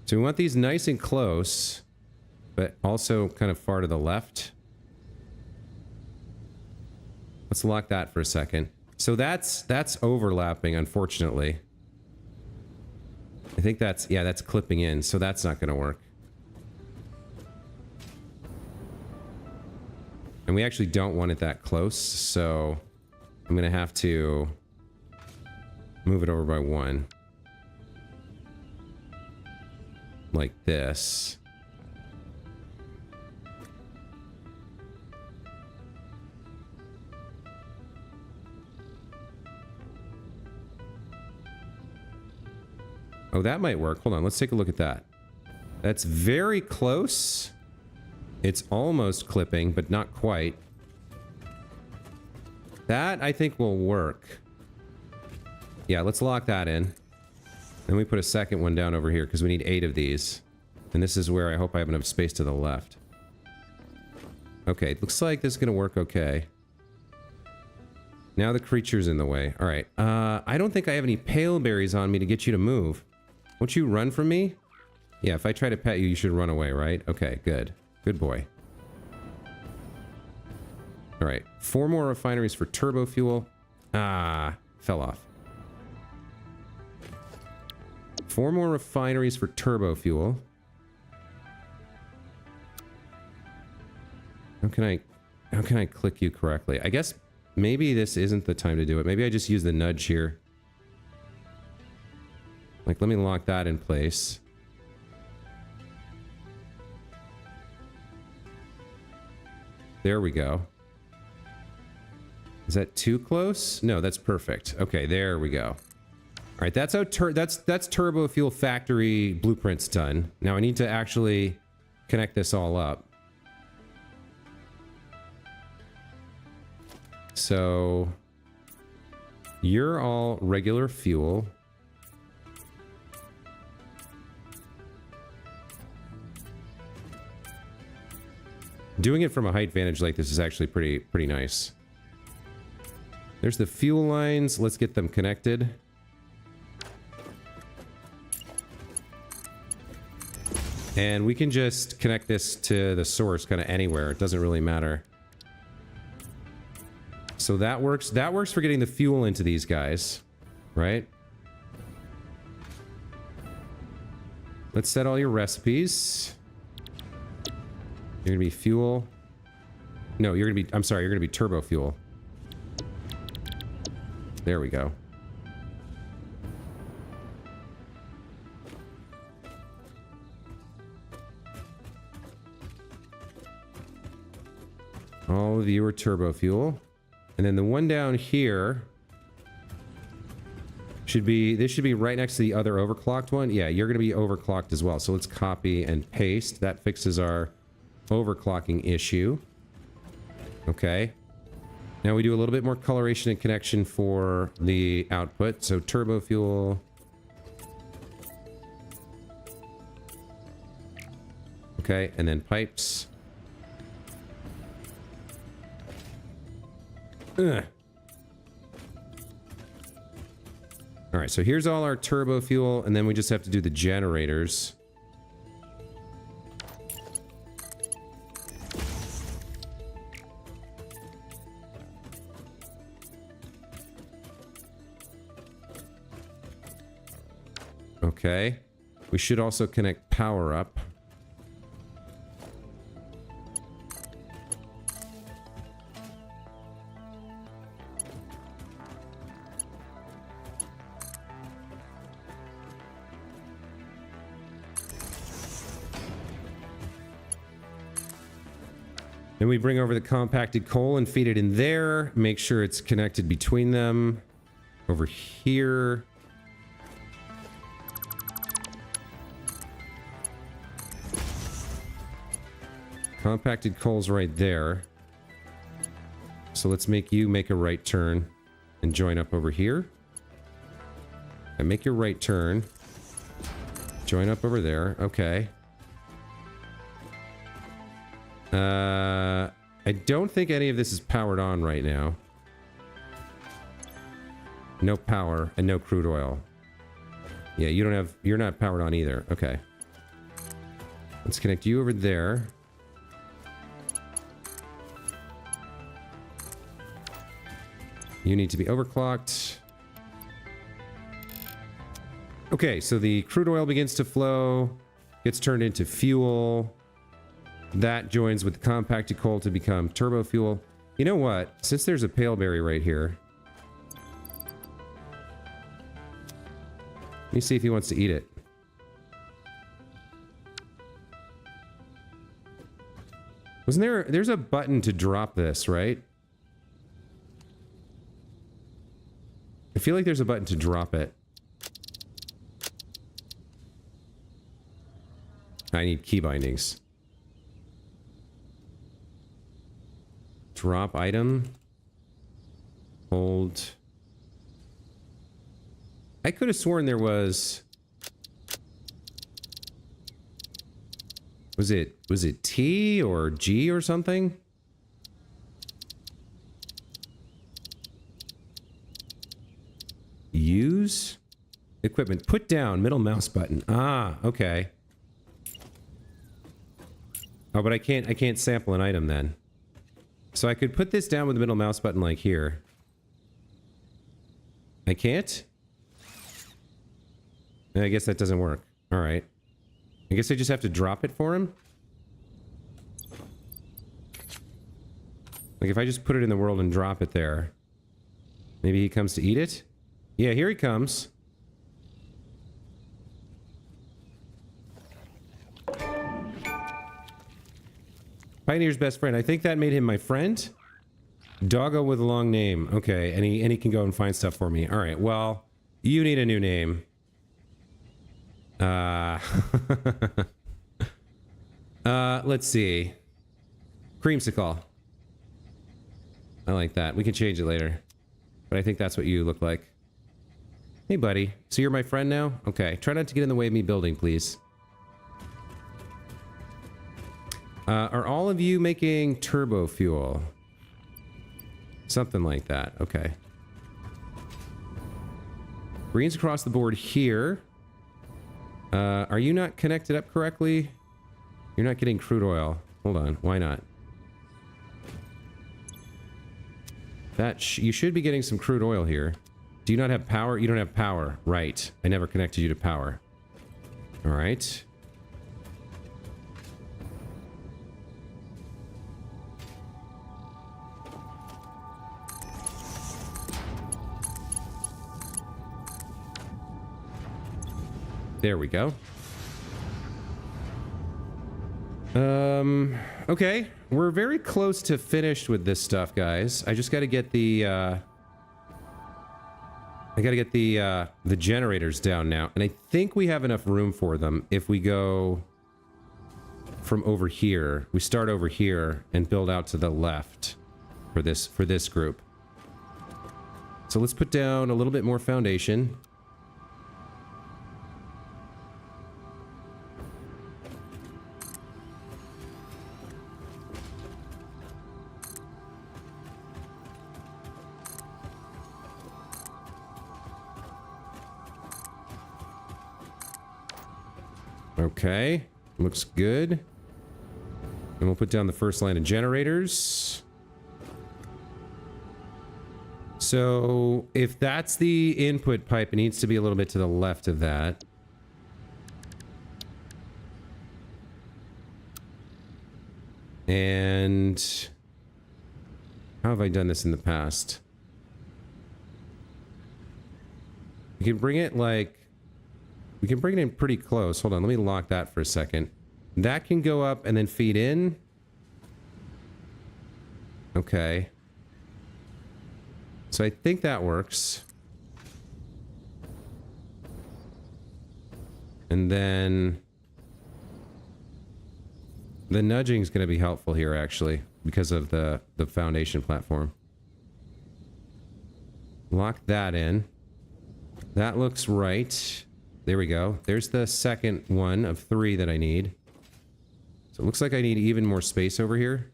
So we want these nice and close, but also kind of far to the left. Let's lock that for a second. So that's overlapping, unfortunately. I think that's, yeah, that's clipping in, so that's not going to work. And we actually don't want it that close, so I'm going to have to move it over by one. Like this. Oh, that might work. Hold on, let's take a look at that. That's very close. It's almost clipping, but not quite. That, I think, will work. Yeah, let's lock that in. Then we put a second one down over here, because we need 8 of these. And this is where I hope I have enough space to the left. Okay, looks like this is going to work okay. Now the creature's in the way. Alright, I don't think I have any pale berries on me to get you to move. Won't you run from me? Yeah, if I try to pet you, you should run away, right? Okay, good. Good boy. Alright, 4 more refineries for turbo fuel. Ah, fell off. 4 more refineries for turbo fuel. How can I click you correctly? I guess maybe this isn't the time to do it. Maybe I just use the nudge here. Like, let me lock that in place. There we go. Is that too close? No, that's perfect. Okay, there we go. All right, that's how that's Turbo Fuel Factory blueprints done. Now I need to actually connect this all up. So you're all regular fuel. Doing it from a height vantage like this is actually pretty nice. There's the fuel lines. Let's get them connected. And we can just connect this to the source kind of anywhere. It doesn't really matter. So that works. That works for getting the fuel into these guys, right? Let's set all your recipes. You're gonna be fuel. No, you're gonna be, I'm sorry, you're gonna be turbo fuel. There we go. All of you are turbo fuel. And then the one down here should be, this should be right next to the other overclocked one. Yeah, you're going to be overclocked as well. So let's copy and paste. That fixes our overclocking issue. Okay. Now we do a little bit more coloration and connection for the output. So turbo fuel. Okay, and then pipes. Ugh. All right, so here's all our turbo fuel, and then we just have to do the generators. Okay. We should also connect power up. Then we bring over the compacted coal and feed it in there. Make sure it's connected between them. Over here. Compacted coal's right there. So let's make you make a right turn and join up over here. And make your right turn. Join up over there. Okay. I don't think any of this is powered on right now. No power and no crude oil. Yeah, you don't have, you're not powered on either. Okay. Let's connect you over there. You need to be overclocked. Okay, so the crude oil begins to flow, gets turned into fuel. That joins with the compacted coal to become turbo fuel. You know what? Since there's a paleberry right here, let me see if he wants to eat it. Wasn't there... There's a button to drop this, right? I feel like there's a button to drop it. I need key bindings. Drop item. Hold. I could have sworn there was... Was it T or G or something? Use equipment. Put down middle mouse button. Ah, okay. Oh, but I can't sample an item then. So I could put this down with the middle mouse button like here. I can't? I guess that doesn't work. All right. I guess I just have to drop it for him. Like if I just put it in the world and drop it there, maybe he comes to eat it? Yeah, here he comes. Pioneer's best friend. I think that made him my friend. Doggo with a long name. Okay, and he can go and find stuff for me. All right, well, you need a new name. Let's see. Creamsicle. I like that. We can change it later. But I think that's what you look like. Hey, buddy. So you're my friend now? Okay. Try not to get in the way of me building, please. Are all of you making turbo fuel? Something like that. Okay. Greens across the board here. Are you not connected up correctly? You're not getting crude oil. Hold on. Why not? You should be getting some crude oil here. Do you not have power? You don't have power. Right. I never connected you to power. All right. There we go. Okay. We're very close to finished with this stuff, guys. I just got to get the, I gotta get the generators down now. And I think we have enough room for them if we go from over here. We start over here and build out to the left for this group. So let's put down a little bit more foundation. Okay, looks good. And we'll put down the first line of generators. So if that's the input pipe, it needs to be a little bit to the left of that. And how have I done this in the past? You can bring it like... We can bring it in pretty close. Hold on, let me lock that for a second. That can go up and then feed in. Okay. So I think that works. And then... the nudging is going to be helpful here, actually, because of the foundation platform. Lock that in. That looks right. There we go. There's the second one of 3 that I need. So it looks like I need even more space over here.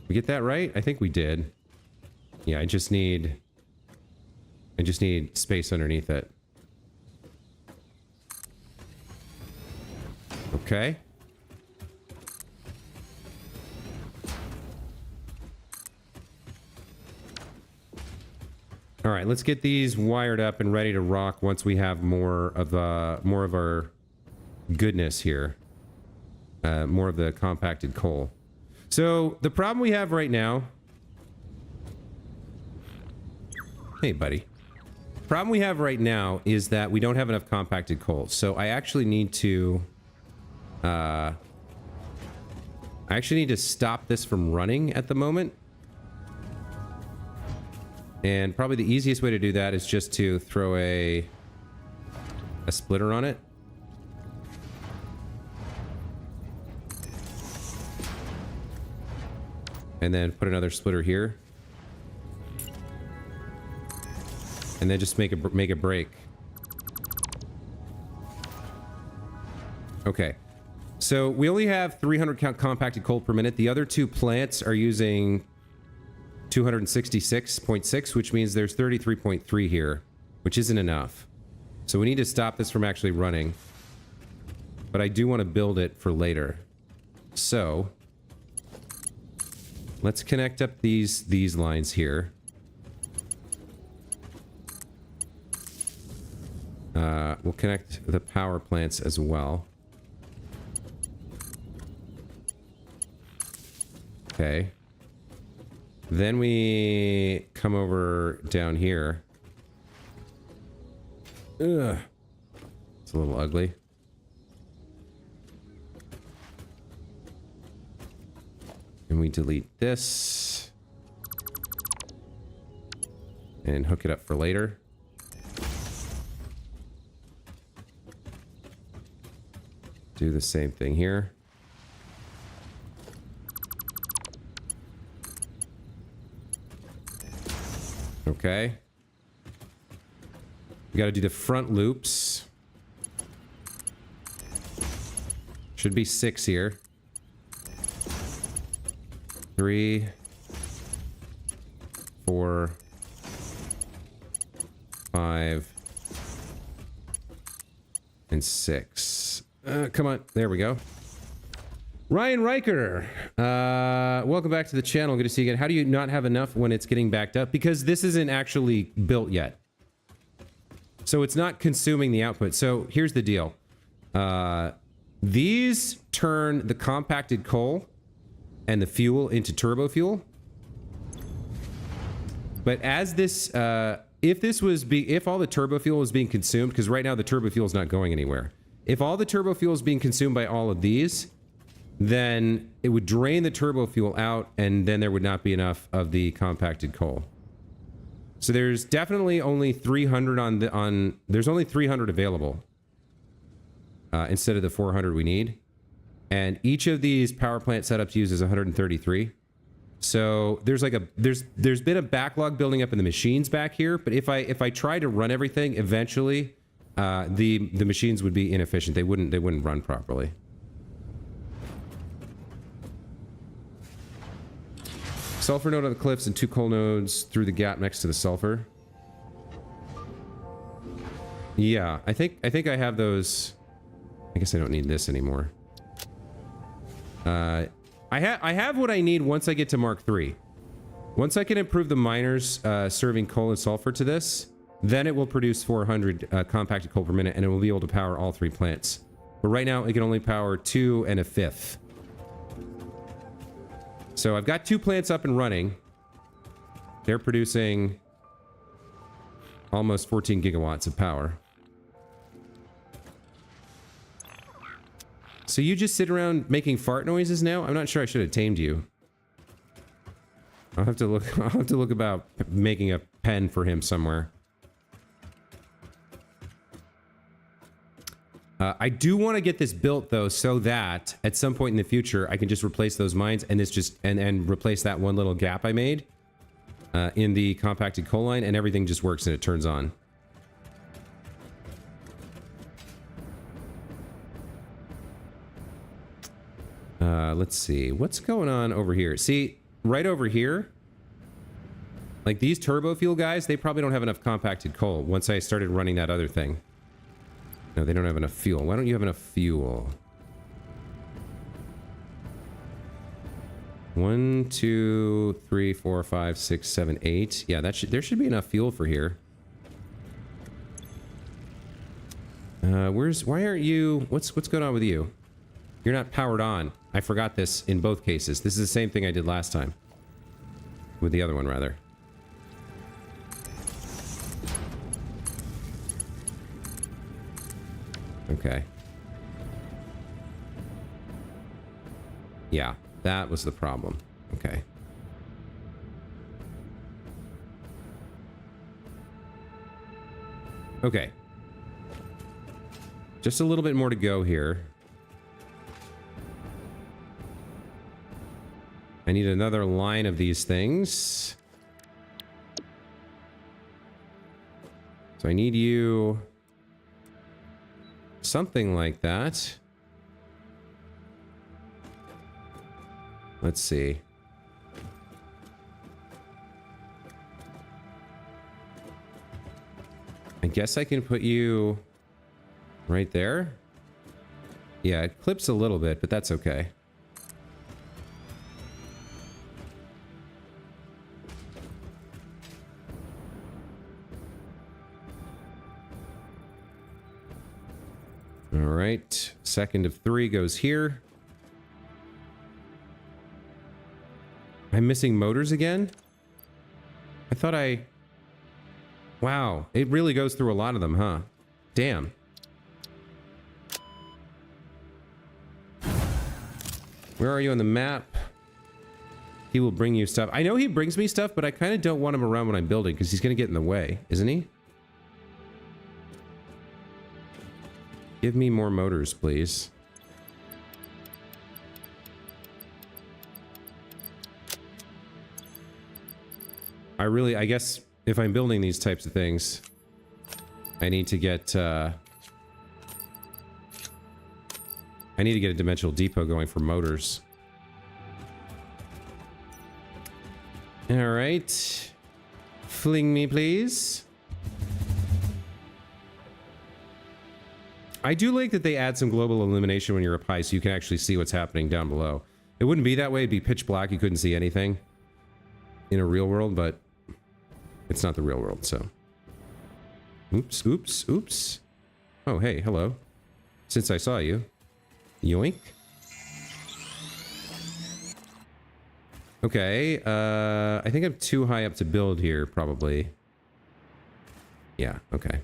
We get that right? I think we did. Yeah, I just need space underneath it. Okay. All right, let's get these wired up and ready to rock once we have more of our goodness here. More of the compacted coal. So the problem we have right now... Hey, buddy. Problem we have right now is that we don't have enough compacted coal. So I actually need to... I actually need to stop this from running at the moment. And probably the easiest way to do that is just to throw a splitter on it. And then put another splitter here. And then just make a break. Okay. So we only have 300 compacted coal per minute. The other 2 plants are using 266.6, which means there's 33.3 here, which isn't enough. So we need to stop this from actually running. But I do want to build it for later. So let's connect up these lines here. We'll connect the power plants as well. Okay. Then we come over down here. Ugh. It's a little ugly. And we delete this. And hook it up for later. Do the same thing here. Okay. We got to do the front loops. Should be 6 here. 3, 4, 5, and 6. Come on. There we go. Ryan Riker, welcome back to the channel. Good to see you again. How do you not have enough when it's getting backed up? Because this isn't actually built yet. So it's not consuming the output. So here's the deal. These turn the compacted coal and the fuel into turbo fuel. But as this, if all the turbo fuel is being consumed, because right now the turbo fuel is not going anywhere. If all the turbo fuel is being consumed by all of these, then it would drain the turbo fuel out, and then there would not be enough of the compacted coal. So there's definitely only 300 there's only 300 available instead of the 400 we need. And each of these power plant setups uses 133. So there's like there's been a backlog building up in the machines back here, but if I try to run everything, eventually the machines would be inefficient. They wouldn't run properly. Sulfur node on the cliffs and 2 coal nodes through the gap next to the sulfur. Yeah, I think I have those. I guess I don't need this anymore. I have what I need once I get to Mark III. Once I can improve the miners serving coal and sulfur to this, then it will produce 400 compacted coal per minute, and it will be able to power all 3 plants. But right now, it can only power 2 and a 5th. So I've got 2 plants up and running. They're producing almost 14 gigawatts of power. So you just sit around making fart noises now? I'm not sure I should have tamed you. I'll have to look about making a pen for him somewhere. I do want to get this built though, so that at some point in the future I can just replace those mines and this just and replace that one little gap I made in the compacted coal line, and everything just works and it turns on. Let's see what's going on over here. See, right over here, like these turbo fuel guys, they probably don't have enough compacted coal. Once I started running that other thing. No, they don't have enough fuel. Why don't you have enough fuel? 1, 2, 3, 4, 5, 6, 7, 8. Yeah, there should be enough fuel for here. Why aren't you, what's going on with you? You're not powered on. I forgot this in both cases. This is the same thing I did last time. With the other one, rather. Okay. Yeah, that was the problem. Okay. Okay. Just a little bit more to go here. I need another line of these things. So I need you... something like that. Let's see. I guess I can put you right there. Yeah, it clips a little bit, but that's okay. All right, second of 3 goes here. I'm missing motors again? I thought I... Wow, it really goes through a lot of them, huh? Damn. Where are you on the map? He will bring you stuff. I know he brings me stuff, but I kind of don't want him around when I'm building because he's going to get in the way, isn't he? Give me more motors, please. I guess if I'm building these types of things, I need to get, I need to get a dimensional depot going for motors. All right. Fling me, please. I do like that they add some global illumination when you're up high so you can actually see what's happening down below. It wouldn't be that way. It'd be pitch black. You couldn't see anything in a real world, but it's not the real world, so. Oops, oops, oops. Oh, hey, hello. Since I saw you. Yoink. Okay, I think I'm too high up to build here, probably. Yeah, okay.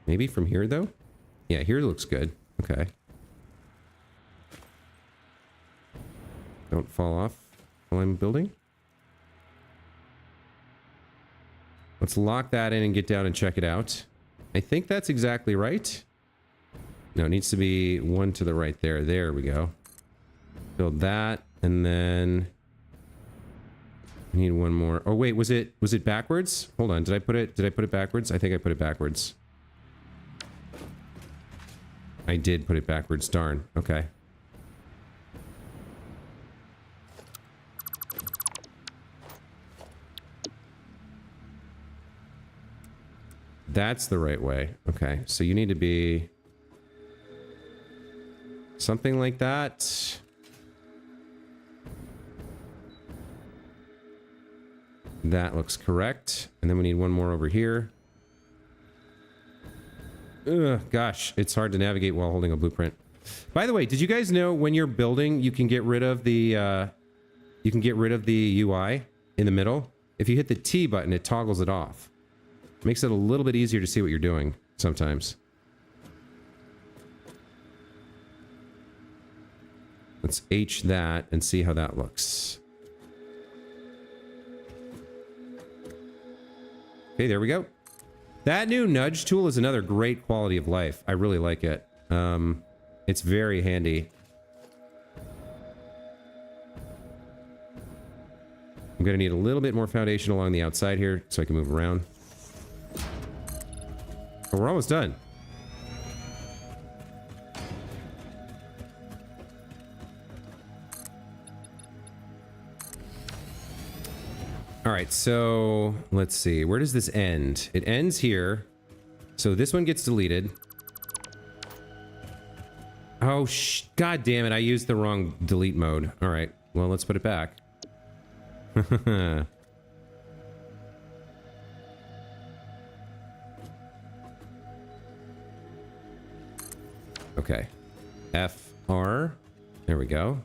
Maybe from here, though? Yeah, here looks good. Okay. Don't fall off while I'm building. Let's lock that in and get down and check it out. I think that's exactly right. No, it needs to be one to the right there. There we go. Build that, and then I need one more. Oh wait, was it backwards? Hold on, did I put it backwards? I think I put it backwards. I did put it backwards, darn. Okay. That's the right way. Okay, so you need to be something like that. That looks correct. And then we need one more over here. Ugh, gosh, it's hard to navigate while holding a blueprint. By the way, did you guys know when you're building, you can get rid of the UI in the middle? If you hit the T button, it toggles it off. Makes it a little bit easier to see what you're doing sometimes. Let's H that and see how that looks. Okay, there we go. That new nudge tool is another great quality of life. I really like it. It's very handy. I'm gonna need a little bit more foundation along the outside here so I can move around. Oh, we're almost done. All right, so let's see. Where does this end? It ends here. So this one gets deleted. Oh, God damn it. I used the wrong delete mode. All right. Well, let's put it back. Okay. FR. There we go.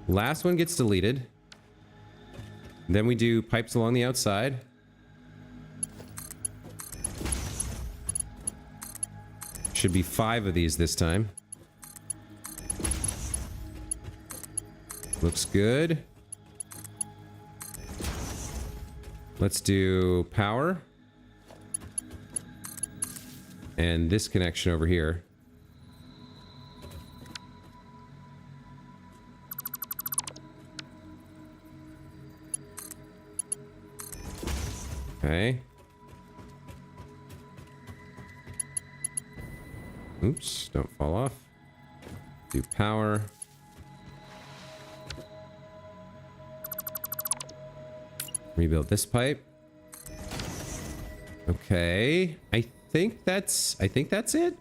Last one gets deleted. Then we do pipes along the outside. Should be 5 of these this time. Looks good. Let's do power. And this connection over here. Okay. Oops, don't fall off. Do power. Rebuild this pipe. Okay. I think that's it.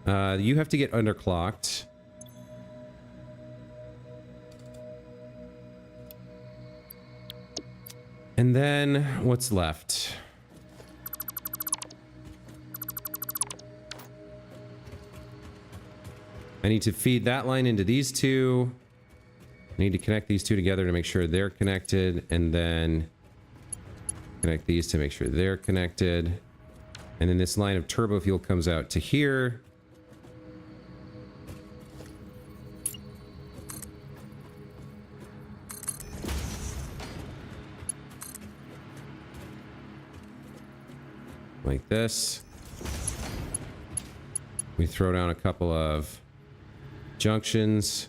You have to get underclocked. And then what's left? I need to feed that line into these two. need to connect these two together to make sure they're connected, and then connect these to make sure they're connected. And then this line of turbo fuel comes out to here. Like this. We throw down a couple of junctions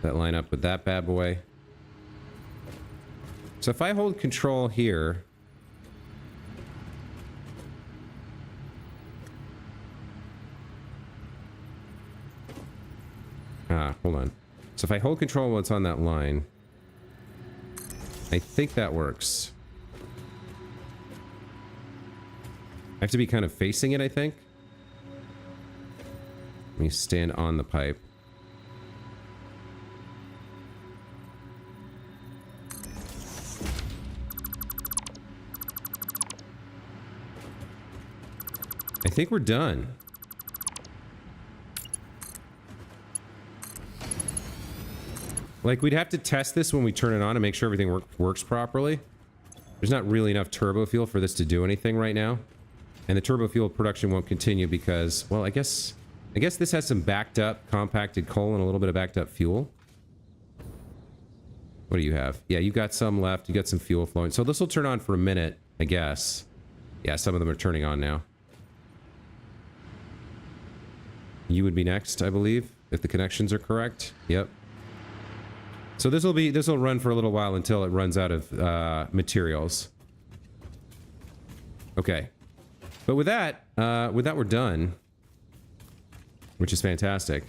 that line up with that bad boy. So if I hold control here, hold on. So if I hold control while it's on that line, I think that works. I have to be kind of facing it, I think. Let me stand on the pipe. I think we're done. Like, we'd have to test this when we turn it on to make sure everything works properly. There's not really enough turbo fuel for this to do anything right now. And the turbo fuel production won't continue because, well, I guess this has some backed up compacted coal and a little bit of backed up fuel. What do you have? Yeah, you got some left. You got some fuel flowing. So this will turn on for a minute, I guess. Yeah, some of them are turning on now. You would be next, I believe, if the connections are correct. Yep. So this will run for a little while until it runs out of materials. Okay. But with that we're done, which is fantastic.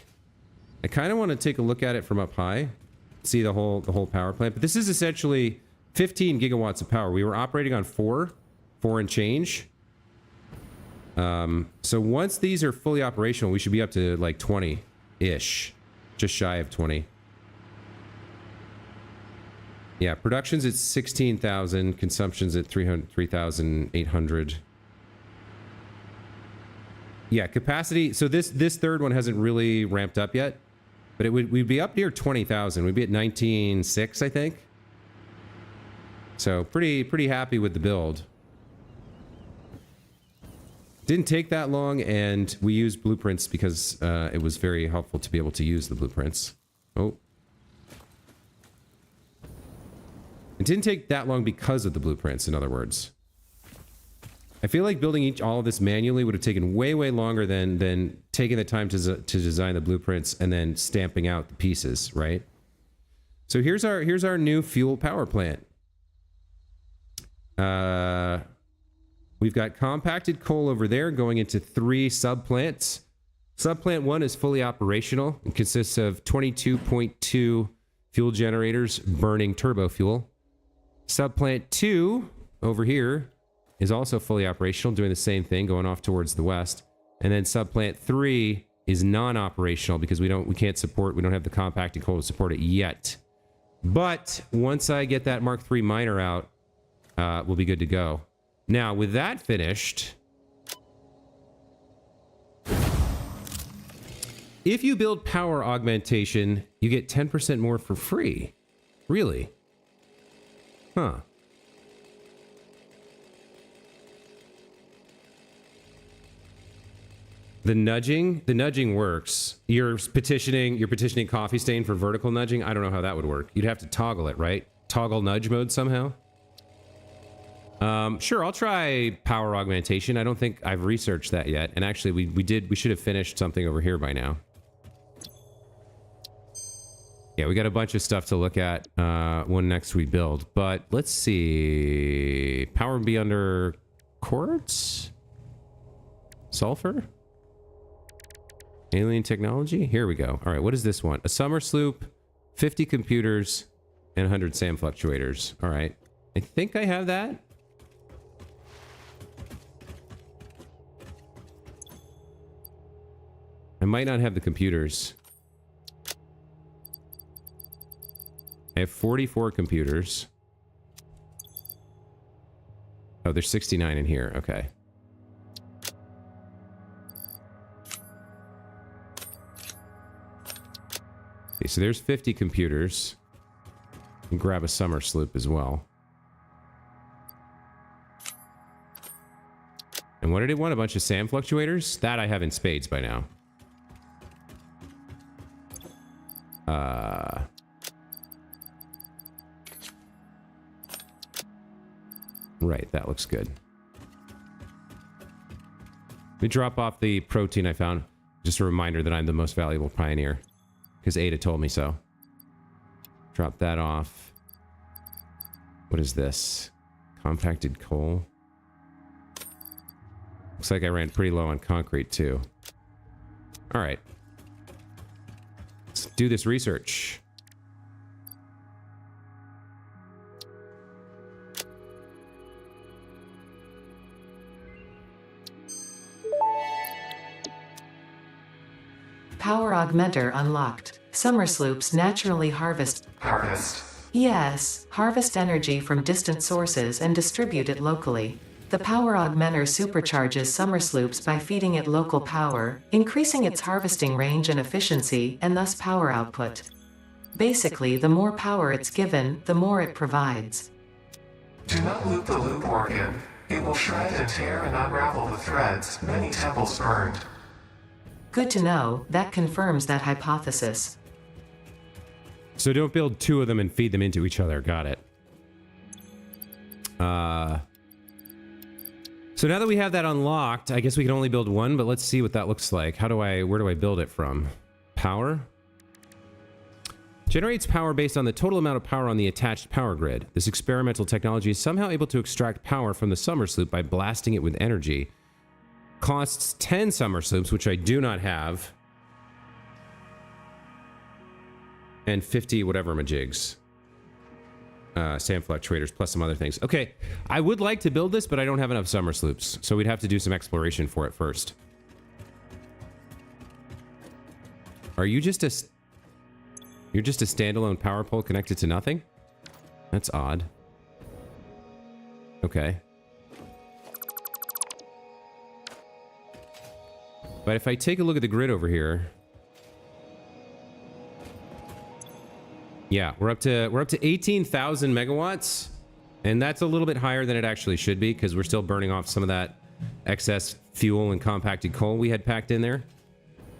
I kind of want to take a look at it from up high, see the whole power plant. But this is essentially 15 gigawatts of power. We were operating on four and change. So once these are fully operational, we should be up to like 20-ish, just shy of 20. Yeah, production's at 16,000, consumption's at 3,800. Yeah, capacity. So this third one hasn't really ramped up yet, but we'd be up near 20,000. We'd be at 19.6, I think. So pretty happy with the build. Didn't take that long, and we used blueprints because it was very helpful to be able to use the blueprints. Oh. It didn't take that long because of the blueprints, in other words. I feel like building all of this manually would have taken way longer than taking the time to design the blueprints and then stamping out the pieces, right? So here's our new fuel power plant. We've got compacted coal over there going into 3 subplants. Subplant 1 is fully operational. It consists of 22.2 fuel generators burning turbo fuel. Subplant 2 over here is also fully operational, doing the same thing, going off towards the west. And then subplant 3 is non-operational because we don't have the compacted coal to support it yet. But once I get that Mark III miner out, we'll be good to go. Now, with that finished, if you build power augmentation, you get 10% more for free. Really? Huh. The nudging works. You're petitioning Coffee Stain for vertical nudging. I don't know how that would work. You'd have to toggle it, right? Toggle nudge mode somehow. Sure, I'll try power augmentation. I don't think I've researched that yet. And actually, we should have finished something over here by now. Yeah, we got a bunch of stuff to look at when next we build. But let's see. Power be under quartz? Sulfur? Alien technology? Here we go. All right, what is this one? A summer sloop, 50 computers, and 100 SAM fluctuators. All right. I think I have that. I might not have the computers. I have 44 computers. Oh, there's 69 in here. Okay. Okay, So there's 50 computers. And grab a summer sloop as well. And what did it want? A bunch of sand fluctuators? That I have in spades by now. Right, that looks good. Let me drop off the protein I found. Just a reminder that I'm the most valuable pioneer. Because Ada told me so. Drop that off. What is this? Compacted coal. Looks like I ran pretty low on concrete too. Alright. Let's do this research. Power augmenter unlocked. Summer sloops naturally harvest. Yes, harvest energy from distant sources and distribute it locally. The power augmenter supercharges summer sloops by feeding it local power, increasing its harvesting range and efficiency, and thus power output. Basically, the more power it's given, the more it provides. Do not loop the loop organ. It will shred and tear and unravel the threads, many temples burned. Good to know, that confirms that hypothesis. So don't build two of them and feed them into each other. Got it. So now that we have that unlocked, I guess we can only build one, but let's see what that looks like. Where do I build it from? Power? Generates power based on the total amount of power on the attached power grid. This experimental technology is somehow able to extract power from the summer sloop by blasting it with energy. Costs 10 summer sloops, which I do not have. And 50 whatever majigs. Sand fluctuators plus some other things. Okay, I would like to build this, but I don't have enough summer sloops, so we'd have to do some exploration for it first. Are you just a... You're just a standalone power pole connected to nothing? That's odd. Okay. But if I take a look at the grid over here... Yeah, we're up to 18,000 megawatts, and that's a little bit higher than it actually should be because we're still burning off some of that excess fuel and compacted coal we had packed in there.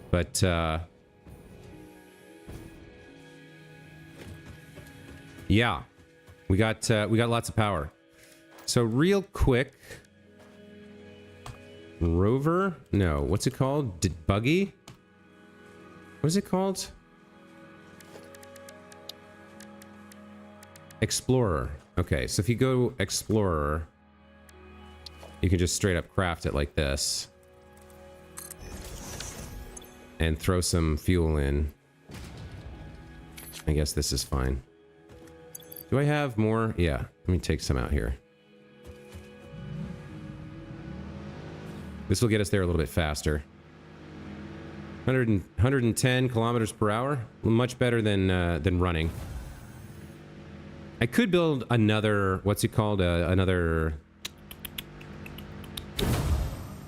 But yeah, we got lots of power. So real quick, rover? No, what's it called? Buggy? What is it called? Explorer. Okay, so if you go Explorer, you can just straight up craft it like this. And throw some fuel in. I guess this is fine. Do I have more? Yeah, let me take some out here. This will get us there a little bit faster. 110 kilometers per hour. Much better than running. I could build another, what's it called? Another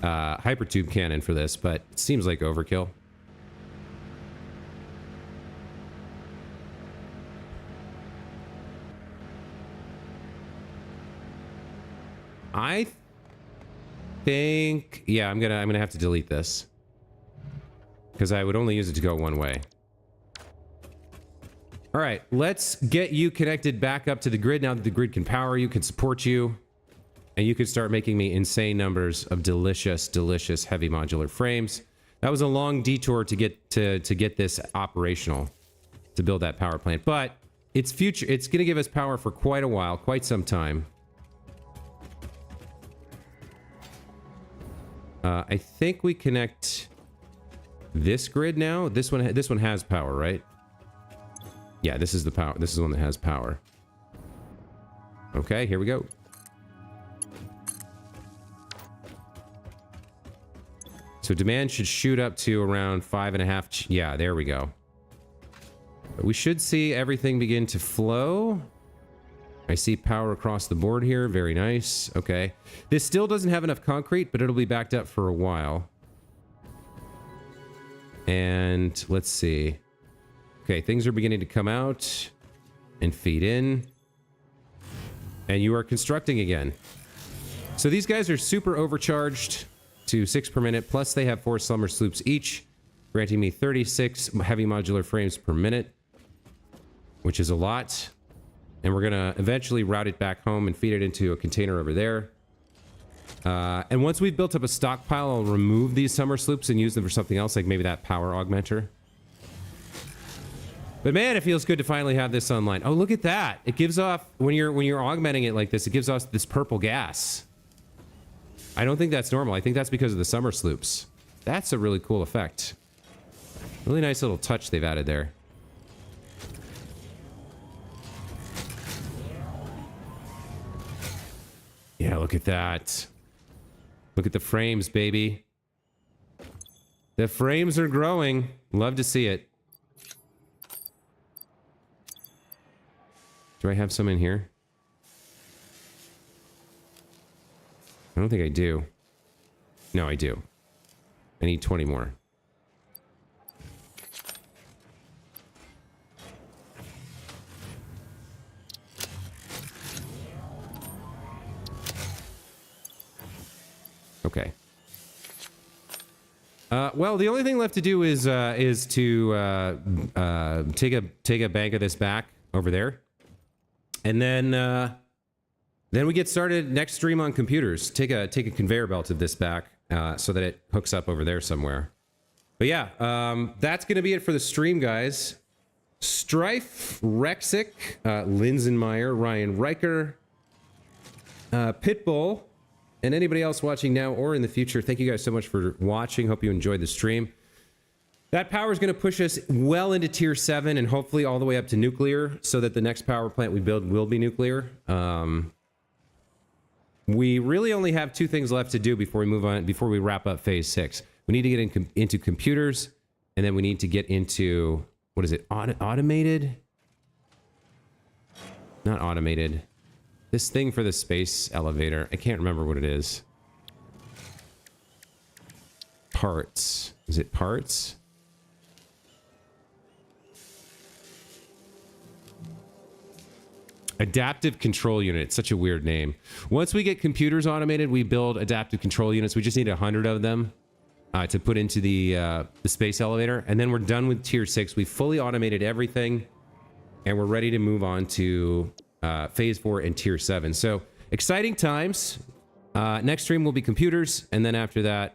hypertube cannon for this, but it seems like overkill. I think, yeah, I'm gonna have to delete this because I would only use it to go one way. All right, let's get you connected back up to the grid now that the grid can power you, can support you, and you can start making me insane numbers of delicious, delicious heavy modular frames. That was a long detour to get this operational, to build that power plant, but it's going to give us power for quite a while, quite some time. I think we connect this grid now. This one has power, right? Yeah, this is the power. This is the one that has power. Okay, here we go. So demand should shoot up to around 5.5. Yeah, there we go. But we should see everything begin to flow. I see power across the board here. Very nice. Okay. This still doesn't have enough concrete, but it'll be backed up for a while. And let's see. Okay, things are beginning to come out and feed in. And you are constructing again. So these guys are super overcharged to 6 per minute, plus they have 4 summer sloops each, granting me 36 heavy modular frames per minute, which is a lot. And we're gonna eventually route it back home and feed it into a container over there. And once we've built up a stockpile, I'll remove these summer sloops and use them for something else, like maybe that power augmenter. But man, it feels good to finally have this online. Oh, look at that. It gives off, when you're augmenting it like this, it gives off this purple gas. I don't think that's normal. I think that's because of the summer sloops. That's a really cool effect. Really nice little touch they've added there. Yeah, look at that. Look at the frames, baby. The frames are growing. Love to see it. Do I have some in here? I don't think I do. No, I do. I need 20 more. Okay. Well, the only thing left to do is to take a bank of this back over there. And then we get started next stream on computers. Take a conveyor belt of this back so that it hooks up over there somewhere. But yeah, that's going to be it for the stream, guys. Strife, Rexic, Linsenmeyer, Ryan Riker, Pitbull, and anybody else watching now or in the future, thank you guys so much for watching. Hope you enjoyed the stream. That power is going to push us well into tier 7 and hopefully all the way up to nuclear so that the next power plant we build will be nuclear. We really only have 2 things left to do before we move on, before we wrap up phase 6. We need to get into computers, and then we need to get into, what is it, automated? Not automated. This thing for the space elevator. I can't remember what it is. Parts. Is it parts? Adaptive control unit. Such a weird name. Once we get computers automated, we build adaptive control units. We just need 100 of them to put into the space elevator. And then we're done with tier 6. We fully automated everything. And we're ready to move on to phase 4 and tier 7. So exciting times. Next stream will be computers. And then after that,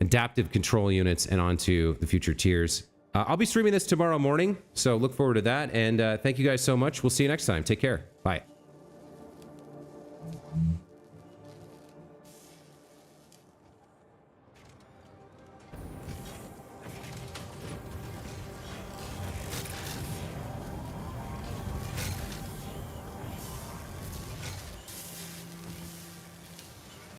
adaptive control units and on to the future tiers. I'll be streaming this tomorrow morning, so look forward to that. And thank you guys so much. We'll see you next time. Take care. Bye.